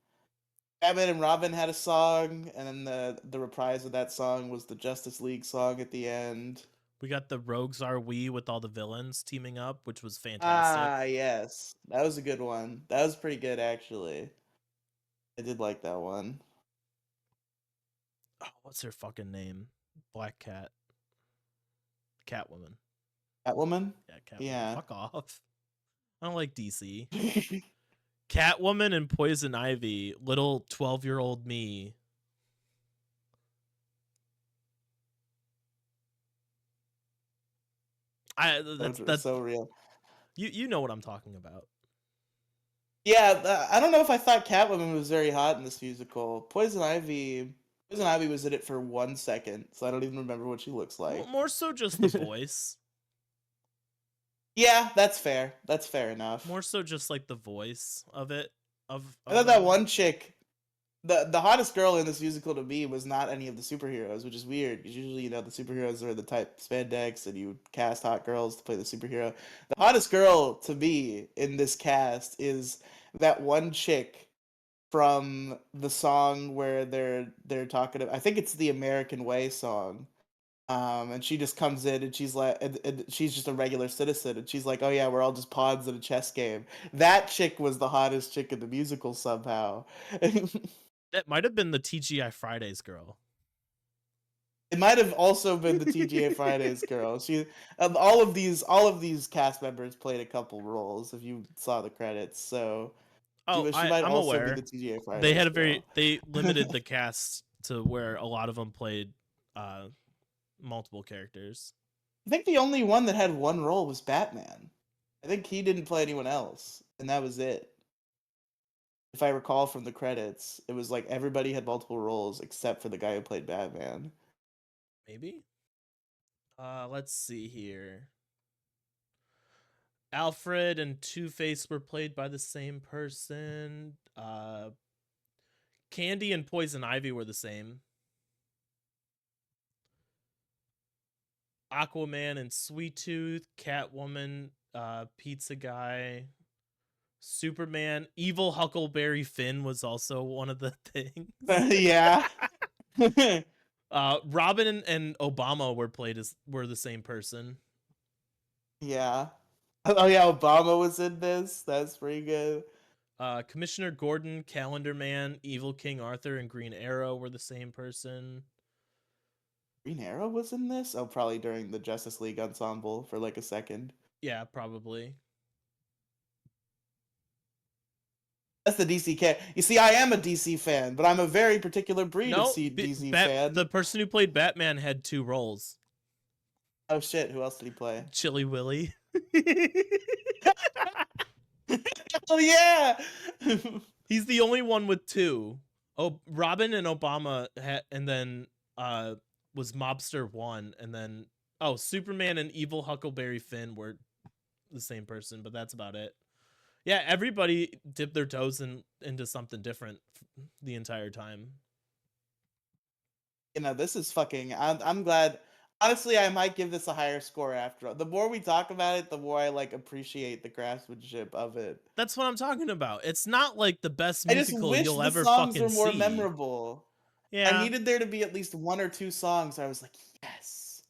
Batman and Robin had a song, and then the reprise of that song was the Justice League song at the end. we got the Rogues Are We with all the villains teaming up, which was Ah, fantastic. yes. That was a good one. That was pretty good, actually. I did like that one. Oh, what's her fucking name? Black Cat, Catwoman. Catwoman? Yeah, Catwoman. Yeah. Fuck off. I don't like DC. Catwoman and Poison Ivy, little 12-year-old me. I that's So, that so real. you know what I'm talking about. Yeah, I don't know if I thought Catwoman was very hot in this musical. Poison Ivy was in it for 1 second, so I don't even remember what she looks like. More so just the voice. Yeah, that's fair. That's fair enough. More so just like the voice of it I of thought that them. one chick, the hottest girl in this musical to me was not any of the superheroes, which is weird because usually the superheroes are the type spandex and you cast hot girls to play the superhero. The hottest girl to me in this cast is that one chick from the song where they're talking about, I think it's the American Way song. And she just comes in and she's like, and she's just a regular citizen, and she's like, "Oh yeah, we're all just pawns in a chess game." That chick was the hottest chick in the musical somehow. That might have been the TGI Fridays girl. It might have also been the TGA Fridays girl. She, all of these cast members played a couple roles if you saw the credits. So Oh, she might I'm also be the aware. TGA They Fridays had a girl. they limited the cast to where a lot of them played uh multiple characters. I think the only one that had one role was Batman. I think he didn't play anyone else, and that was it. If I recall from the credits, it was like everybody had multiple roles except for the guy who played Batman. Maybe? Let's see here. Alfred and Two-Face were played by the same person. Candy and Poison Ivy were the same. Aquaman and Sweet Tooth, Catwoman, Pizza Guy, Superman, Evil Huckleberry Finn was also one of the things. Yeah. Robin and Obama were the same person. Yeah. Oh yeah, Obama was in this. That's pretty good. Commissioner Gordon, Calendar Man, Evil King Arthur, and Green Arrow were the same person. Green Arrow was in this? Oh, probably during the Justice League ensemble for like a second. Yeah, probably. That's the DC cat. You see, I am a DC fan, but I'm a very particular breed of No, DC fan. the person who played Batman had two roles. Oh shit, who else did he play? Chili Willy. Oh yeah. He's the only one with two. Oh, Robin and Obama and then uh was Mobster 1, and then Superman and Evil Huckleberry Finn were the same person, but that's about it. Yeah, everybody dipped their toes into something different the entire time. This is fucking. I'm glad. Honestly, I might give this a higher score after all. The more we talk about it, the more I like appreciate the craftsmanship of it. That's what I'm talking about. It's not like the best I just musical wish you'll the ever songs fucking were more see. memorable. I Yeah, needed there to be at least one or two songs. I was like, yes.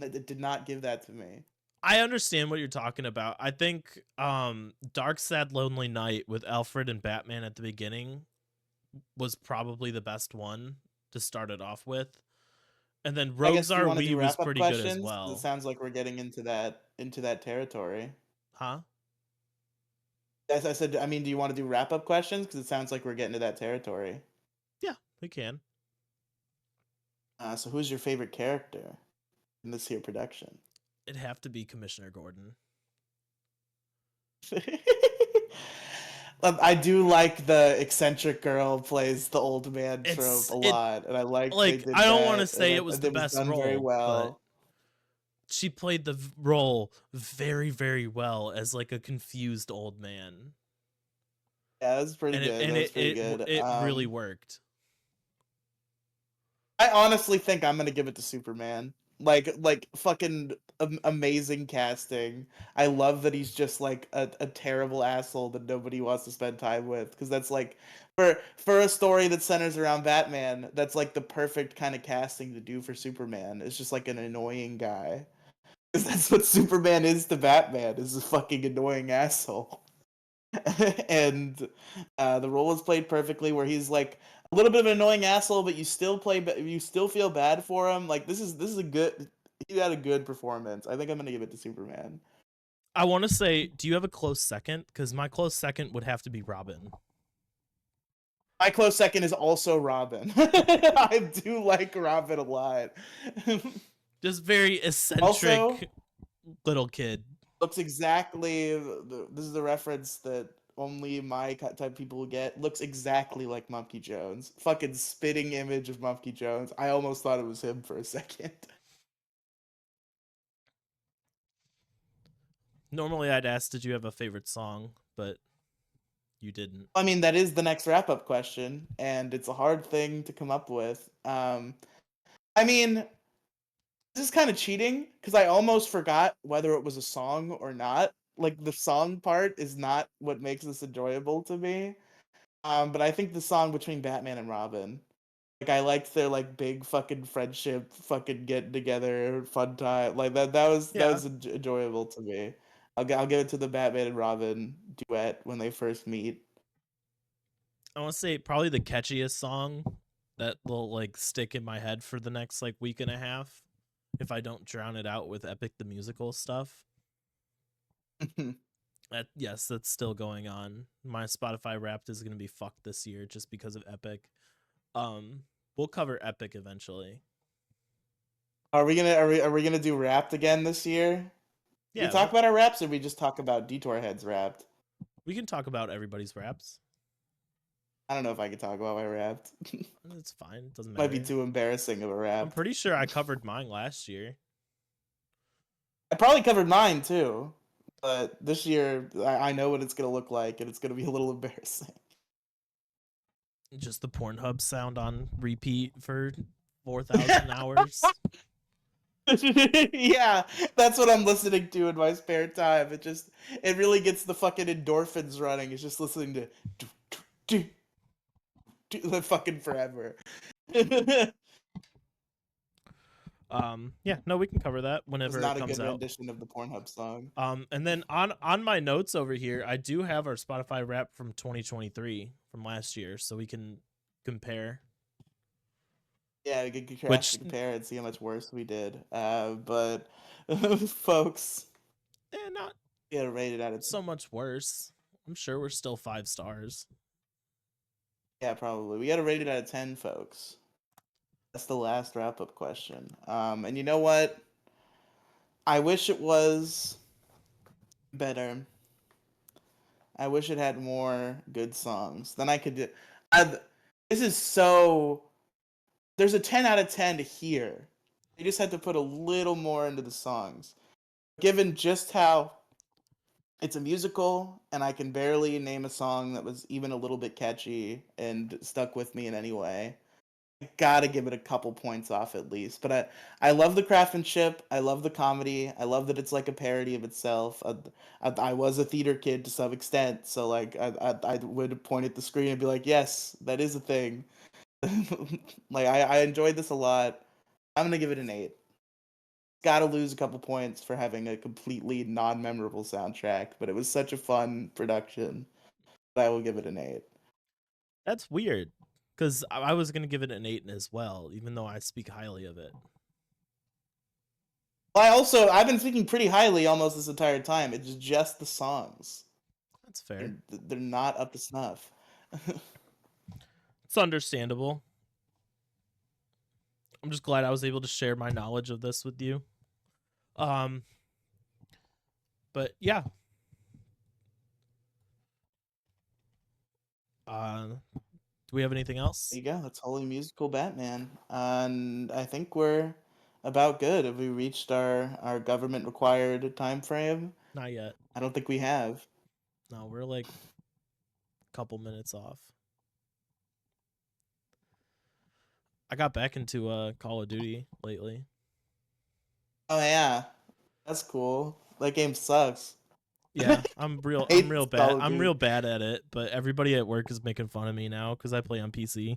It did not give that to me. I understand what you're talking about. I think Dark Sad Lonely Night with Alfred and Batman at the beginning was probably the best one to start it off with. And then I Rogues guess, do you Are want to We do was wrap up pretty good as questions? 'Cause it well. sounds like we're getting into that territory. Huh? As I said, I mean, do you want to do wrap up questions? Because it sounds like we're getting to that territory. Yeah, we can. So who's your favorite character in this here production? It'd have to be Commissioner Gordon. I do like the eccentric girl plays the old man trope It's a it lot, and I like they like I did don't want to that, say and it was the it was best done very role, but well. she played the role very very well as like a confused old man, Yeah, that was pretty and it good. and That was it pretty it good. it really worked. I honestly think I'm gonna give it to Superman. Like fucking amazing casting. I love that he's just like a terrible asshole that nobody wants to spend time with, because that's like for a story that centers around Batman, that's like the perfect kind of casting to do for Superman. It's just like an annoying guy. Because that's what Superman is to Batman, is a fucking annoying asshole. And the role was played perfectly, where he's like a little bit of an annoying asshole, but you still feel bad for him. Like this is a good. He had a good performance. I think I'm gonna give it to Superman. I want to say, do you have a close second? Because my close second would have to be Robin. My close second is also Robin. I do like Robin a lot. Just very Also, eccentric little kid. looks exactly. This is the reference that only my type of people will get. Looks exactly like Mumkey Jones. Fucking spitting image of Mumkey Jones. I almost thought it was him for a second. Normally, I'd ask, did you have a favorite song? But you didn't. I mean, that is the next wrap up question, and it's a hard thing to come up with. I mean, this is kind of cheating because I almost forgot whether it was a song or not. Like, the song part is not what makes this enjoyable to me. But I think the song between Batman and Robin, like, I liked their like big fucking friendship, fucking getting together, fun time. Like that Yeah, was enjoyable to me. I'll give it to the Batman and Robin duet when they first meet. I want to say probably the catchiest song that will like stick in my head for the next like week and a half if I don't drown it out with Epic the Musical stuff. Yes, that's still going on. My Spotify Wrapped is going to be fucked this year just because of Epic. Um, we'll cover Epic eventually. Are we gonna do Wrapped again this year? We can Yeah, talk about our Wraps, or we just talk about Detour Heads Wrapped. we can talk about everybody's Wraps. I don't know if I can talk about my Wrapped. It's fine. It doesn't Might be matter. too embarrassing of a I'm Wrapped. pretty sure I covered mine last year. I probably covered mine too, but this year I know what it's gonna look like, and it's gonna be a little embarrassing. Just the Pornhub sound on repeat for 4,000 hours. Yeah, that's what I'm listening to in my spare time. It really gets the fucking endorphins running. It's just listening to the fucking forever. Yeah, no, we can cover that It's whenever it not a comes good out. rendition of the Pornhub song. And then on my notes over here, I do have our Spotify Wrap from 2023 from last year, so we can compare. Yeah, we could crash Which, to compare and see how much worse we did. But folks, not get it rated out of so much worse. I'm sure we're still 5 stars. yeah, probably. We got to rate it out of 10, folks. That's the last wrap up question. And you know what? I wish it was better. I wish it had more good songs. Then I could do. I, this is so. There's a 10 out of 10 here. They just had to put a little more into the songs. Given just how it's a musical, and I can barely name a song that was even a little bit catchy and stuck with me in any way. I gotta give it a couple points off at least. But I love the craftsmanship. I love the comedy. I love that it's like a parody of itself. I was a theater kid to some extent, so like I would point at the screen and be like, yes, that is a thing. Like I enjoyed this a lot. I'm gonna give it an 8. Gotta lose a couple points for having a completely non-memorable soundtrack, but it was such a fun production that I will give it an 8. That's weird, because I was gonna give it an 8 as well, even though I speak highly of it. I've been speaking pretty highly almost this entire time. It's just the songs. That's fair. They're not up to snuff. It's understandable. I'm just glad I was able to share my knowledge of this with you. Um, but yeah. Do we have anything There else? you go. That's Holy Musical Batman. And I think we're about good. Have we reached our government required time frame? Not yet. I don't think we have. No, we're like a couple minutes off. I got back into Call of Duty lately. Oh yeah, that's cool. That game sucks. Yeah, I I'm hate real bad. Call of I'm real Duty. bad at it, but everybody at work is making fun of me now cuz I play on PC.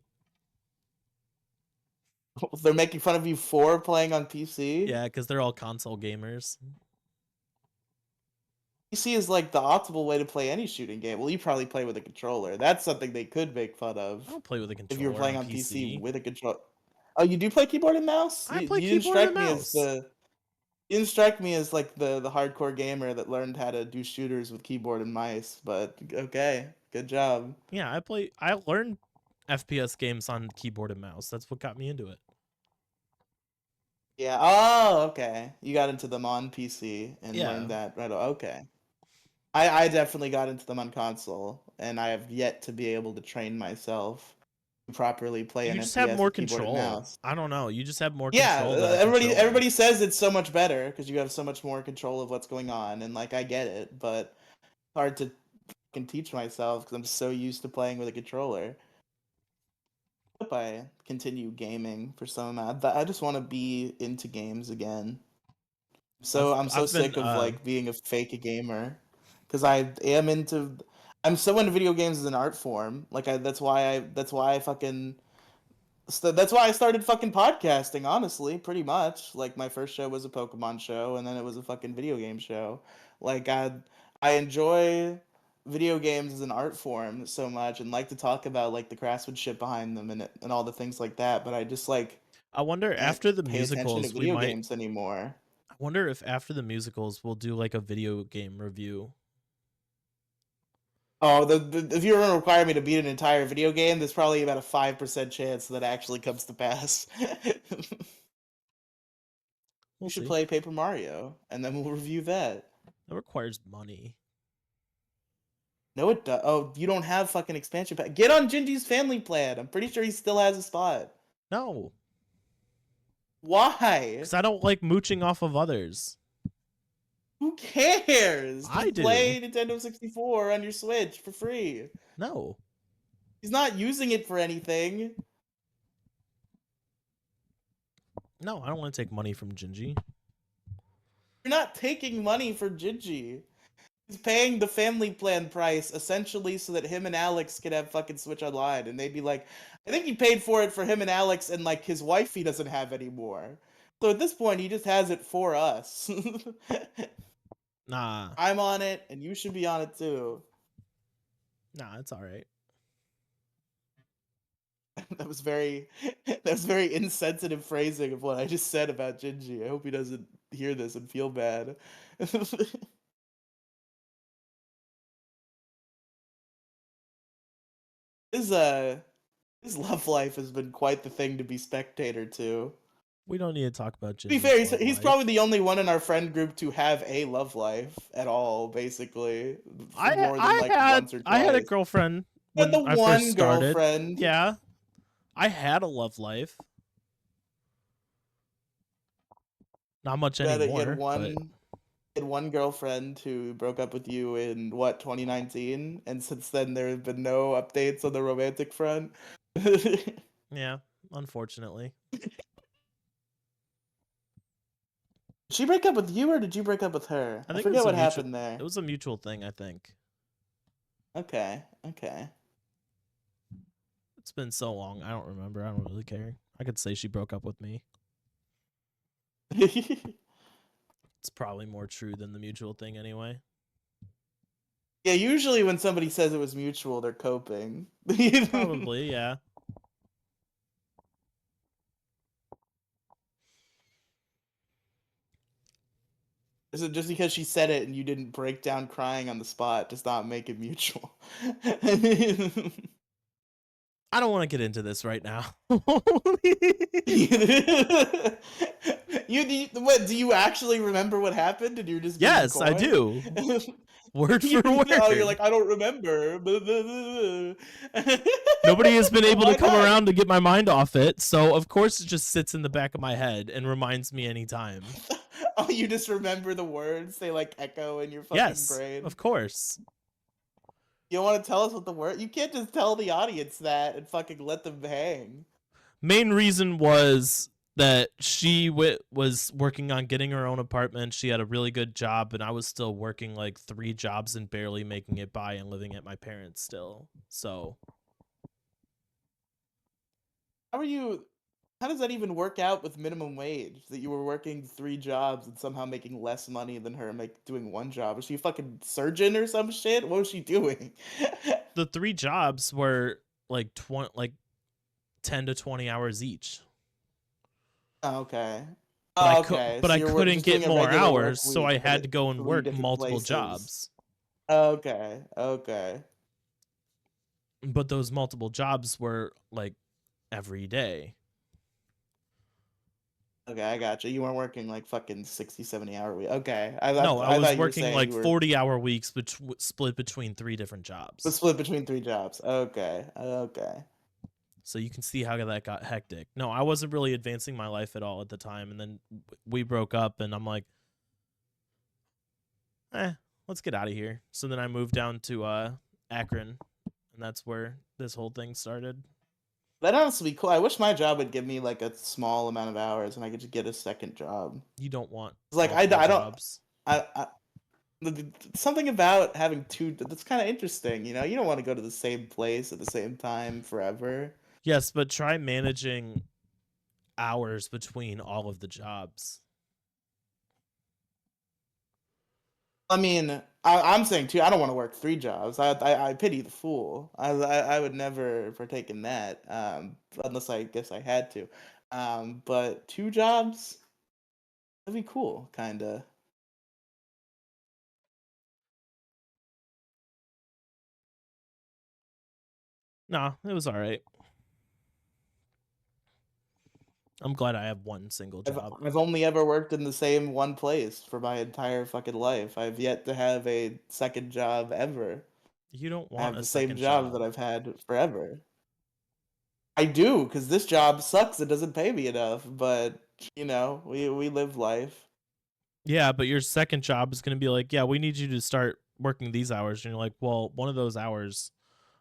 They're making fun of you for playing on PC. Yeah, cuz they're all console gamers. PC is like the optimal way to play any shooting game. Well, you probably play with a controller. That's something they could make fun I of don't play with a if you were controller playing on on PC PC. with a controller. Oh, you do play keyboard and mouse? I You, play you didn't keyboard and strike me as mouse. the you didn't strike me as like the hardcore gamer that learned how to do shooters with keyboard and mice. But okay, good job. Yeah, I learned FPS games on keyboard and mouse. That's what got me into it. Yeah. Oh, okay. You got into them on PC and Yeah. learned that right. Okay. I definitely got into them on console, and I have yet to be able to train myself to properly play an You just have FPS more with keyboard and control. mouse. I don't know. You just have more Yeah, control than a everybody controller. everybody says it's so much better because you have so much more control of what's going on, and like I get it, but it's hard to fucking teach myself because I'm so used to playing with a controller. Hope I continue gaming for some amount. I just want to be into games again. So I'm so I've been sick of like being a fake gamer because I am into. I'm so into video games as an art form. Like that's why I fucking that's why I started fucking podcasting, honestly, pretty much. Like my first show was a Pokemon show and then it was a fucking video game show. Like I enjoy video games as an art form so much and like to talk about like the craftsmanship behind them and all the things like that, but I just like I wonder can't after the pay attention to musicals we video might games anymore. I wonder if after the musicals we'll do like a video game review. Oh, if you're gonna require me to beat an entire video game, there's probably about a 5% chance that actually comes to pass. We'll You should see. play Paper Mario, and then we'll review that. That requires money. No, it does. Oh, you don't have fucking expansion pack. Get on Gingy's family plan. I'm pretty sure he still has a spot. No, Why? cuz I don't like mooching off of others. Who cares? I Just do. play Nintendo 64 on your Switch for free. No. He's not using it for anything. No, I don't want to take money from Gingy. You're not taking money for Gingy. He's paying the family plan price essentially so that him and Alex could have fucking Switch Online, and they'd be like, I think he paid for it for him and Alex and like his wife he doesn't have anymore. So at this point, he just has it for us. Nah. I'm on it, and you should be on it too. Nah, it's all right. That was very insensitive phrasing of what I just said about Gingy. I hope he doesn't hear this and feel bad. his his love life has been quite the thing to be spectator to. We don't need to talk about To be Gingy's fair, love he's life. probably the only one in our friend group to have a love life at all, basically, for more than like once or I had a twice. girlfriend But the when I first one started. girlfriend Yeah, I had a love life. Not much that he anymore, but had one girlfriend who broke up with you in what 2019, and since then there have been no updates on the romantic front. Did yeah, unfortunately. she break up with you or did you break up with her? I I think forget what happened it there. was a mutual thing, I think. Okay, okay. It's been so long, I don't remember. I don't really care. I could say she broke up with me. It's probably more true than the mutual thing anyway. Yeah, usually when somebody says it was mutual, they're coping. Probably, yeah. Is it just because she said it and you didn't break down crying on the spot does not make it mutual? I don't want to get into this right now. What, do you actually remember what happened and you're just being Yes, I coy? do. Word for Oh, you're word. like, I don't remember. Nobody has been able to Why come not? around to get my mind off it, so of course it just sits in the back of my head and reminds me anytime. Oh, you just remember the words, they like echo in your fucking Yes, brain. of course. You don't want to tell us what the word? You can't just tell the audience that and fucking let them hang. Main reason was that she was working on getting her own apartment. She had a really good job, and I was still working like 3 jobs and barely making it by and living at my parents still. So How are you? How does that even work out with minimum wage? That you were working 3 jobs and somehow making less money than her doing one job? Was she a fucking surgeon or some shit? What was she doing? the 3 jobs were like 10 to 20 hours each. Oh, okay. But Oh, okay. but So I you're couldn't just get doing a more regular work hours, so week, I but had to go and 3 work different multiple places. jobs. Okay. Okay. But those multiple jobs were like every day. Okay, I got you. You weren't working like fucking 60, 70 hour week. Okay. No, I I was thought you were working saying like you were 40-hour weeks split between 3 different jobs. split between 3 jobs. Okay. Okay. So you can see how that got hectic. No, I wasn't really advancing my life at all at the time, and then we broke up, and I'm like, let's get out of here. So then I moved down to Akron, and that's where this whole thing started. That honestly be cool. I wish my job would give me like a small amount of hours and I could just get a second job. You don't want It's like multiple I don't jobs. I something about having two that's kind of interesting, you know? You don't want to go to the same place at the same time forever. Yes, but try managing hours between all of the jobs. I mean, I'm saying too. I don't want to work 3 jobs. I pity the fool. I would never partake in that, unless I guess I had to. But 2 jobs, that'd be cool, kinda. Nah, it was all right. I'm glad I have one single I've job. I've only ever worked in the same one place for my entire fucking life. I've yet to have a second job ever. You don't I want have a the same second job job. that I've had forever. I do, because this job sucks. It doesn't pay me enough, but we live life. Yeah, but your second job is going to be like, yeah, we need you to start working these hours. And you're like, well, one of those hours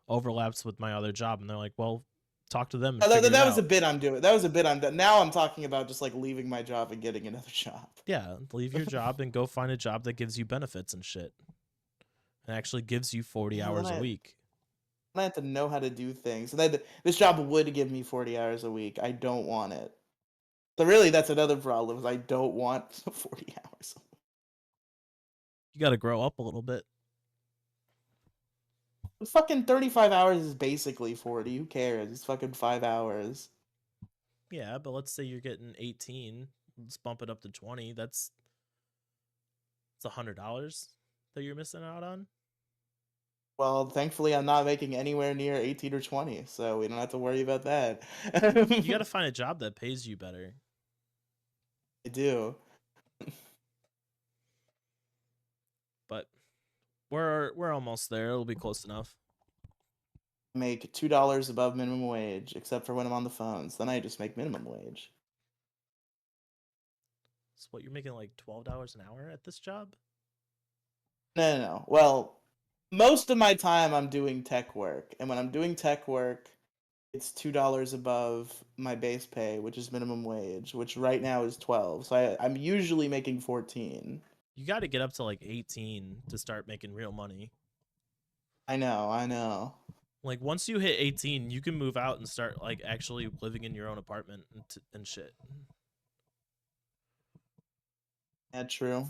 overlaps with my other job. And they're like, well, talk to them and figure it That was a out. bit I'm doing. That was a bit I'm done. Now I'm talking about just like leaving my job and getting another job. Yeah, leave your job and go find a job that gives you benefits and shit. And actually gives you 40 Yeah, hours a week. then I have to know how to do things. And then this job would give me 40 hours a week. I don't want it. So really, that's another problem. Is I don't want 40 hours. You got to grow up a little bit. Fucking 35 hours is basically 40. Who cares? It's fucking 5 hours. Yeah, but let's say you're getting 18. Let's bump it up to 20. It's $100 that you're missing out on. Well, thankfully, I'm not making anywhere near 18 or 20, so we don't have to worry about that. You got to find a job that pays you better. I do. But we're almost there. It'll be close enough. Make $2 above minimum wage, except for when I'm on the phones. Then I just make minimum wage. So what, you're making like $12 an hour at this job? No. Well, most of my time I'm doing tech work, and when I'm doing tech work, it's $2 above my base pay, which is minimum wage, which right now is 12. So I'm usually making 14. You got to get up to like 18 to start making real money. I know. Like once you hit 18, you can move out and start like actually living in your own apartment and shit. Yeah, true.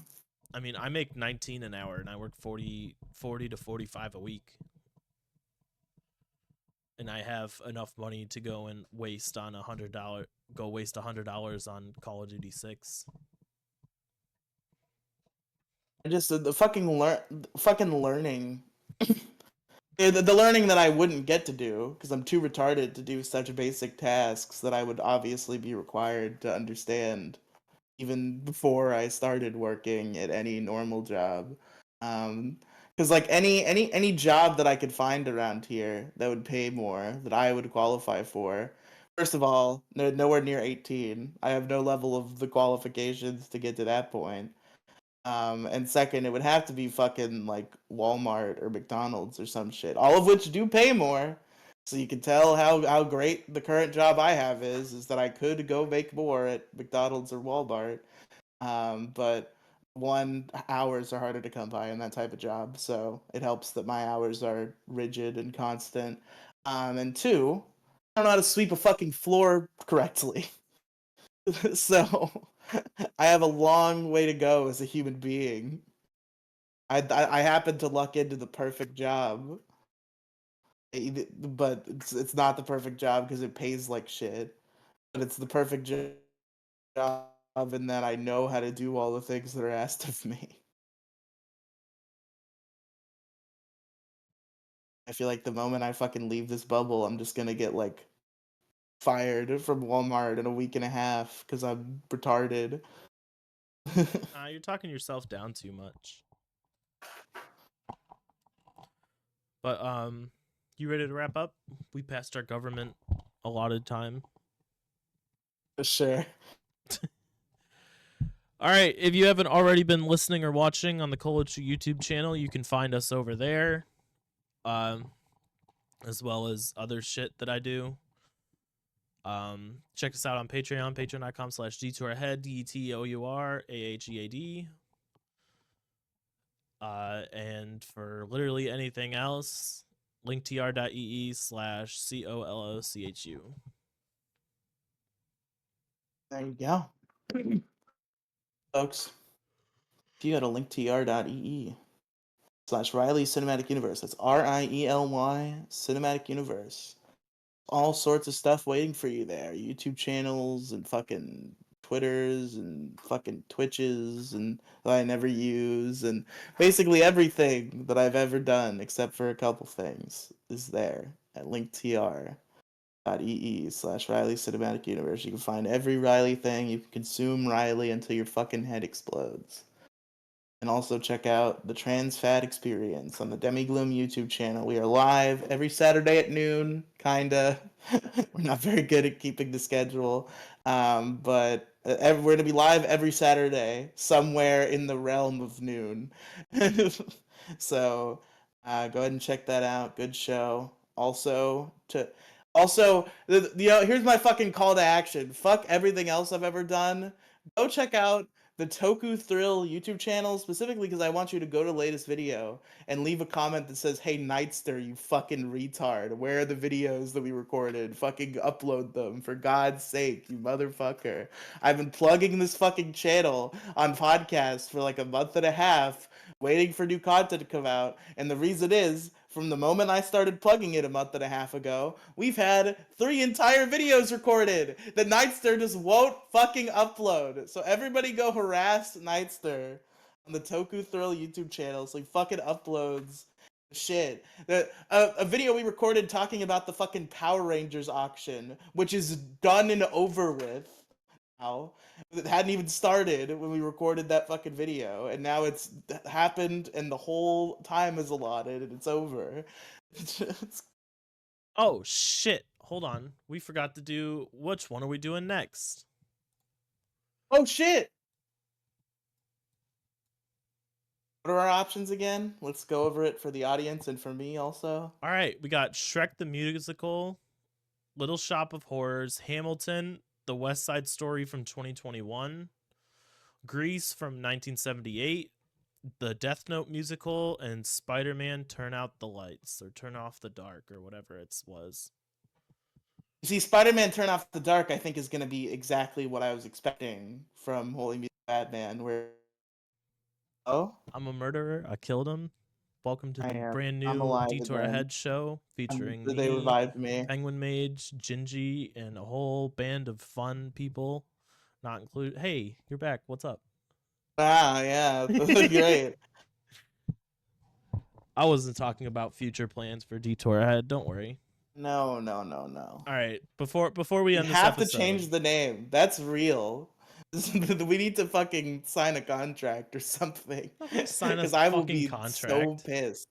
I mean, I make 19 an hour and I work 40 to 45 a week. And I have enough money to go and waste on $100 on Call of Duty 6. I just the fucking learning The learning that I wouldn't get to do because I'm too retarded to do such basic tasks that I would obviously be required to understand even before I started working at any normal job. Because like any job that I could find around here that would pay more that I would qualify for. First of all, nowhere near 18. I have no level of the qualifications to get to that point. And second, it would have to be fucking like Walmart or McDonald's or some shit. All of which do pay more. So you can tell how great the current job I have is that I could go make more at McDonald's or Walmart. But one, hours are harder to come by in that type of job, so it helps that my hours are rigid and constant. And two, I don't know how to sweep a fucking floor correctly. So I have a long way to go as a human being. I happen to luck into the perfect job, but it's not the perfect job because it pays like shit. But it's the perfect job in that I know how to do all the things that are asked of me. I feel like the moment I fucking leave this bubble, I'm just gonna get like fired from Walmart in a week and a half because I'm retarded. You're talking yourself down too much. But you ready to wrap up? We passed our government allotted time. Sure. All right, if you haven't already been listening or watching on the College YouTube channel, you can find us over there, um, as well as other shit that I do. Check us out on Patreon, patreon.com/detour ahead, DETOURAHEAD. And for literally anything else, linktr.ee/COLOCHU. There you go. Folks, if you go to linktr.ee/Riely Cinematic Universe, that's RIELY Cinematic Universe. All sorts of stuff waiting for you there. YouTube channels and fucking Twitters and fucking Twitches and that I never use and basically everything that I've ever done except for a couple things is there at linktr.ee/Riely Cinematic Universe. You can find every Riely thing. You can consume Riely until your fucking head explodes. And also check out the Trans Fat Experience on the Demigloom YouTube channel. We are live every Saturday at noon, kinda. We're not very good at keeping the schedule, but we're gonna be live every Saturday, somewhere in the realm of noon. So go ahead and check that out. Good show. Here's my fucking call to action. Fuck everything else I've ever done. Go check out the Toku Thrill YouTube channel specifically because I want you to go to the latest video and leave a comment that says, "Hey Nightster, you fucking retard. Where are the videos that we recorded? Fucking upload them for God's sake, you motherfucker." I've been plugging this fucking channel on podcasts for like a month and a half, waiting for new content to come out, and the reason is from the moment I started plugging it a month and a half ago, we've had 3 entire videos recorded that Nightster just won't fucking upload. So everybody go harass Nightster on the Toku Thrill YouTube channel so he fucking uploads shit. A video we recorded talking about the fucking Power Rangers auction, which is done and over with now. It hadn't even started when we recorded that fucking video, and now it's happened, and the whole time is allotted, and it's over. Oh, shit. Hold on. We forgot to do which one are we doing next? Oh shit! What are our options again? Let's go over it for the audience and for me also. All right, we got Shrek the Musical, Little Shop of Horrors, Hamilton, The West Side Story from 2021, Grease from 1978, the Death Note musical, and Spider-Man Turn Out the Lights or Turn Off the Dark or whatever it was. You see, Spider-Man Turn Off the Dark, I think, is going to be exactly what I was expecting from Holy Music Batman, where... Oh? I'm a murderer. I killed him. Welcome to I the am. brand I'm new alive Detour again. Ahead show featuring They me, revived me. Penguin Mage, Gingy, and a whole band of fun people. Not included. Hey, you're back. What's up? Ah, yeah. Great. I wasn't talking about future plans for Detour Ahead. Don't worry. No, no, no, no. All right, before we You end this have to episode, change the name. That's real. We need to fucking sign a contract or something. I'm not gonna sign a Because I will fucking be so contract. pissed.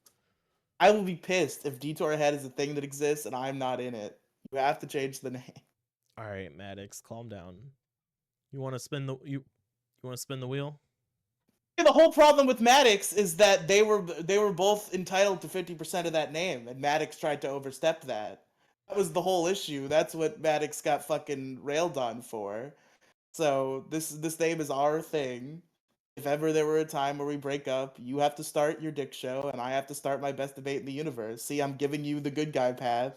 I will be pissed if Detour Ahead is a thing that exists and I'm not in it. You have to change the name. All right, Maddox, calm down. You want to spin the you want to spin the wheel? The whole problem with Maddox is that they were both entitled to 50% of that name, and Maddox tried to overstep that. That was the whole issue. That's what Maddox got fucking railed on for. So this name is our thing. If ever there were a time where we break up, you have to start your dick show, and I have to start my best debate in the universe. See, I'm giving you the good guy path,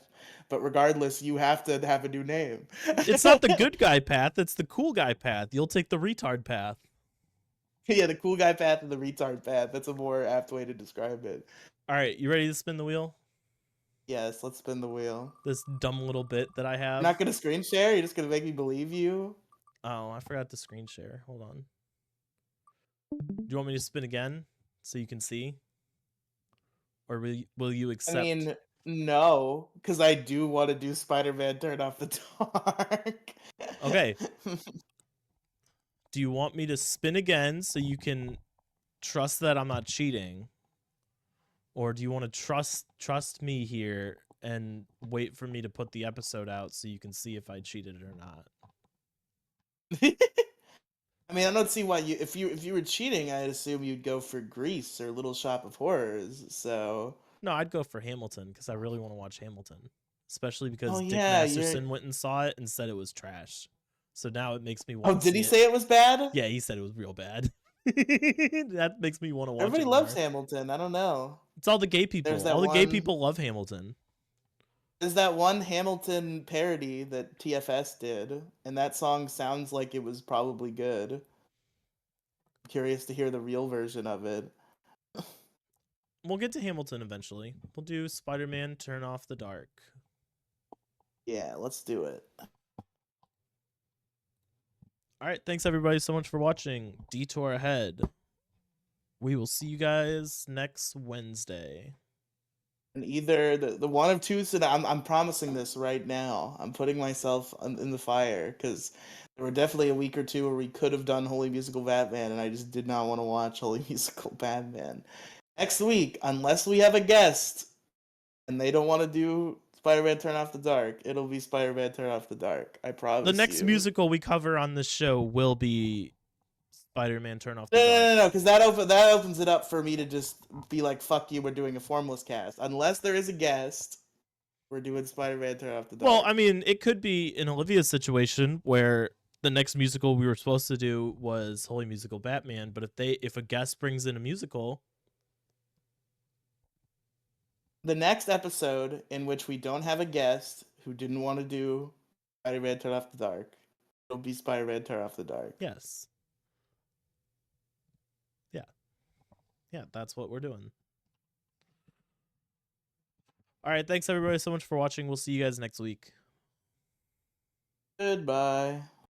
but regardless, you have to have a new name. It's not the good guy path, it's the cool guy path. You'll take the retard path. Yeah, the cool guy path and the retard path. That's a more apt way to describe it. All right, you ready to spin the wheel? Yes, let's spin the wheel. This dumb little bit that I You're have. not gonna screen share? You're just gonna make me believe you? Oh, I forgot to screen share. Hold on. Do you want me to spin again so you can see? Or will you accept? I mean, no, because I do want to do Spider-Man Turn Off the Dark. Okay. Do you want me to spin again so you can trust that I'm not cheating? Or do you want to trust me here and wait for me to put the episode out so you can see if I cheated or not? I mean, I don't see why if you were cheating, I'd assume you'd go for Grease or Little Shop of Horrors. So No, I'd go for Hamilton because I really want to watch Hamilton, especially oh because Dick yeah, you're. Masterson went and saw it and said it was trash. So now it makes me Oh, want to did see he it. say it was bad? Yeah, he said it was real bad. That makes me want to watch Everybody it loves more. Hamilton. I don't know. It's all the gay There's people. that All the gay one. people love Hamilton. There's that one Hamilton parody that TFS did, and that song sounds like it was probably good. I'm curious to hear the real version of it. We'll get to Hamilton eventually. We'll do Spider-Man Turn Off the Dark. Yeah, let's do it. All right, thanks everybody so much for watching Detour Ahead. We will see you guys next Wednesday. And either the one of two. So I'm promising this right now. I'm putting myself in the fire because there were definitely a week or two where we could have done Holy Musical Batman, and I just did not want to watch Holy Musical Batman. Next week, unless we have a guest and they don't want to do Spider-Man Turn Off the Dark, it'll be Spider-Man Turn Off the Dark. I promise The next you. musical we cover on this show will be Spider-Man Turn Off the No, Dark. no, because that opens it up for me to just be like, "Fuck you, we're doing a formless cast." Unless there is a guest, we're doing Spider-Man Turn Off the Dark. Well, I mean, it could be in Olivia's situation where the next musical we were supposed to do was Holy Musical Batman, but if a guest brings in a musical, the next episode in which we don't have a guest who didn't want to do Spider-Man Turn Off the Dark, it'll be Spider-Man Turn Off the Dark. yes. Yeah, that's what we're doing. All right, thanks everybody so much for watching. We'll see you guys next week. Goodbye.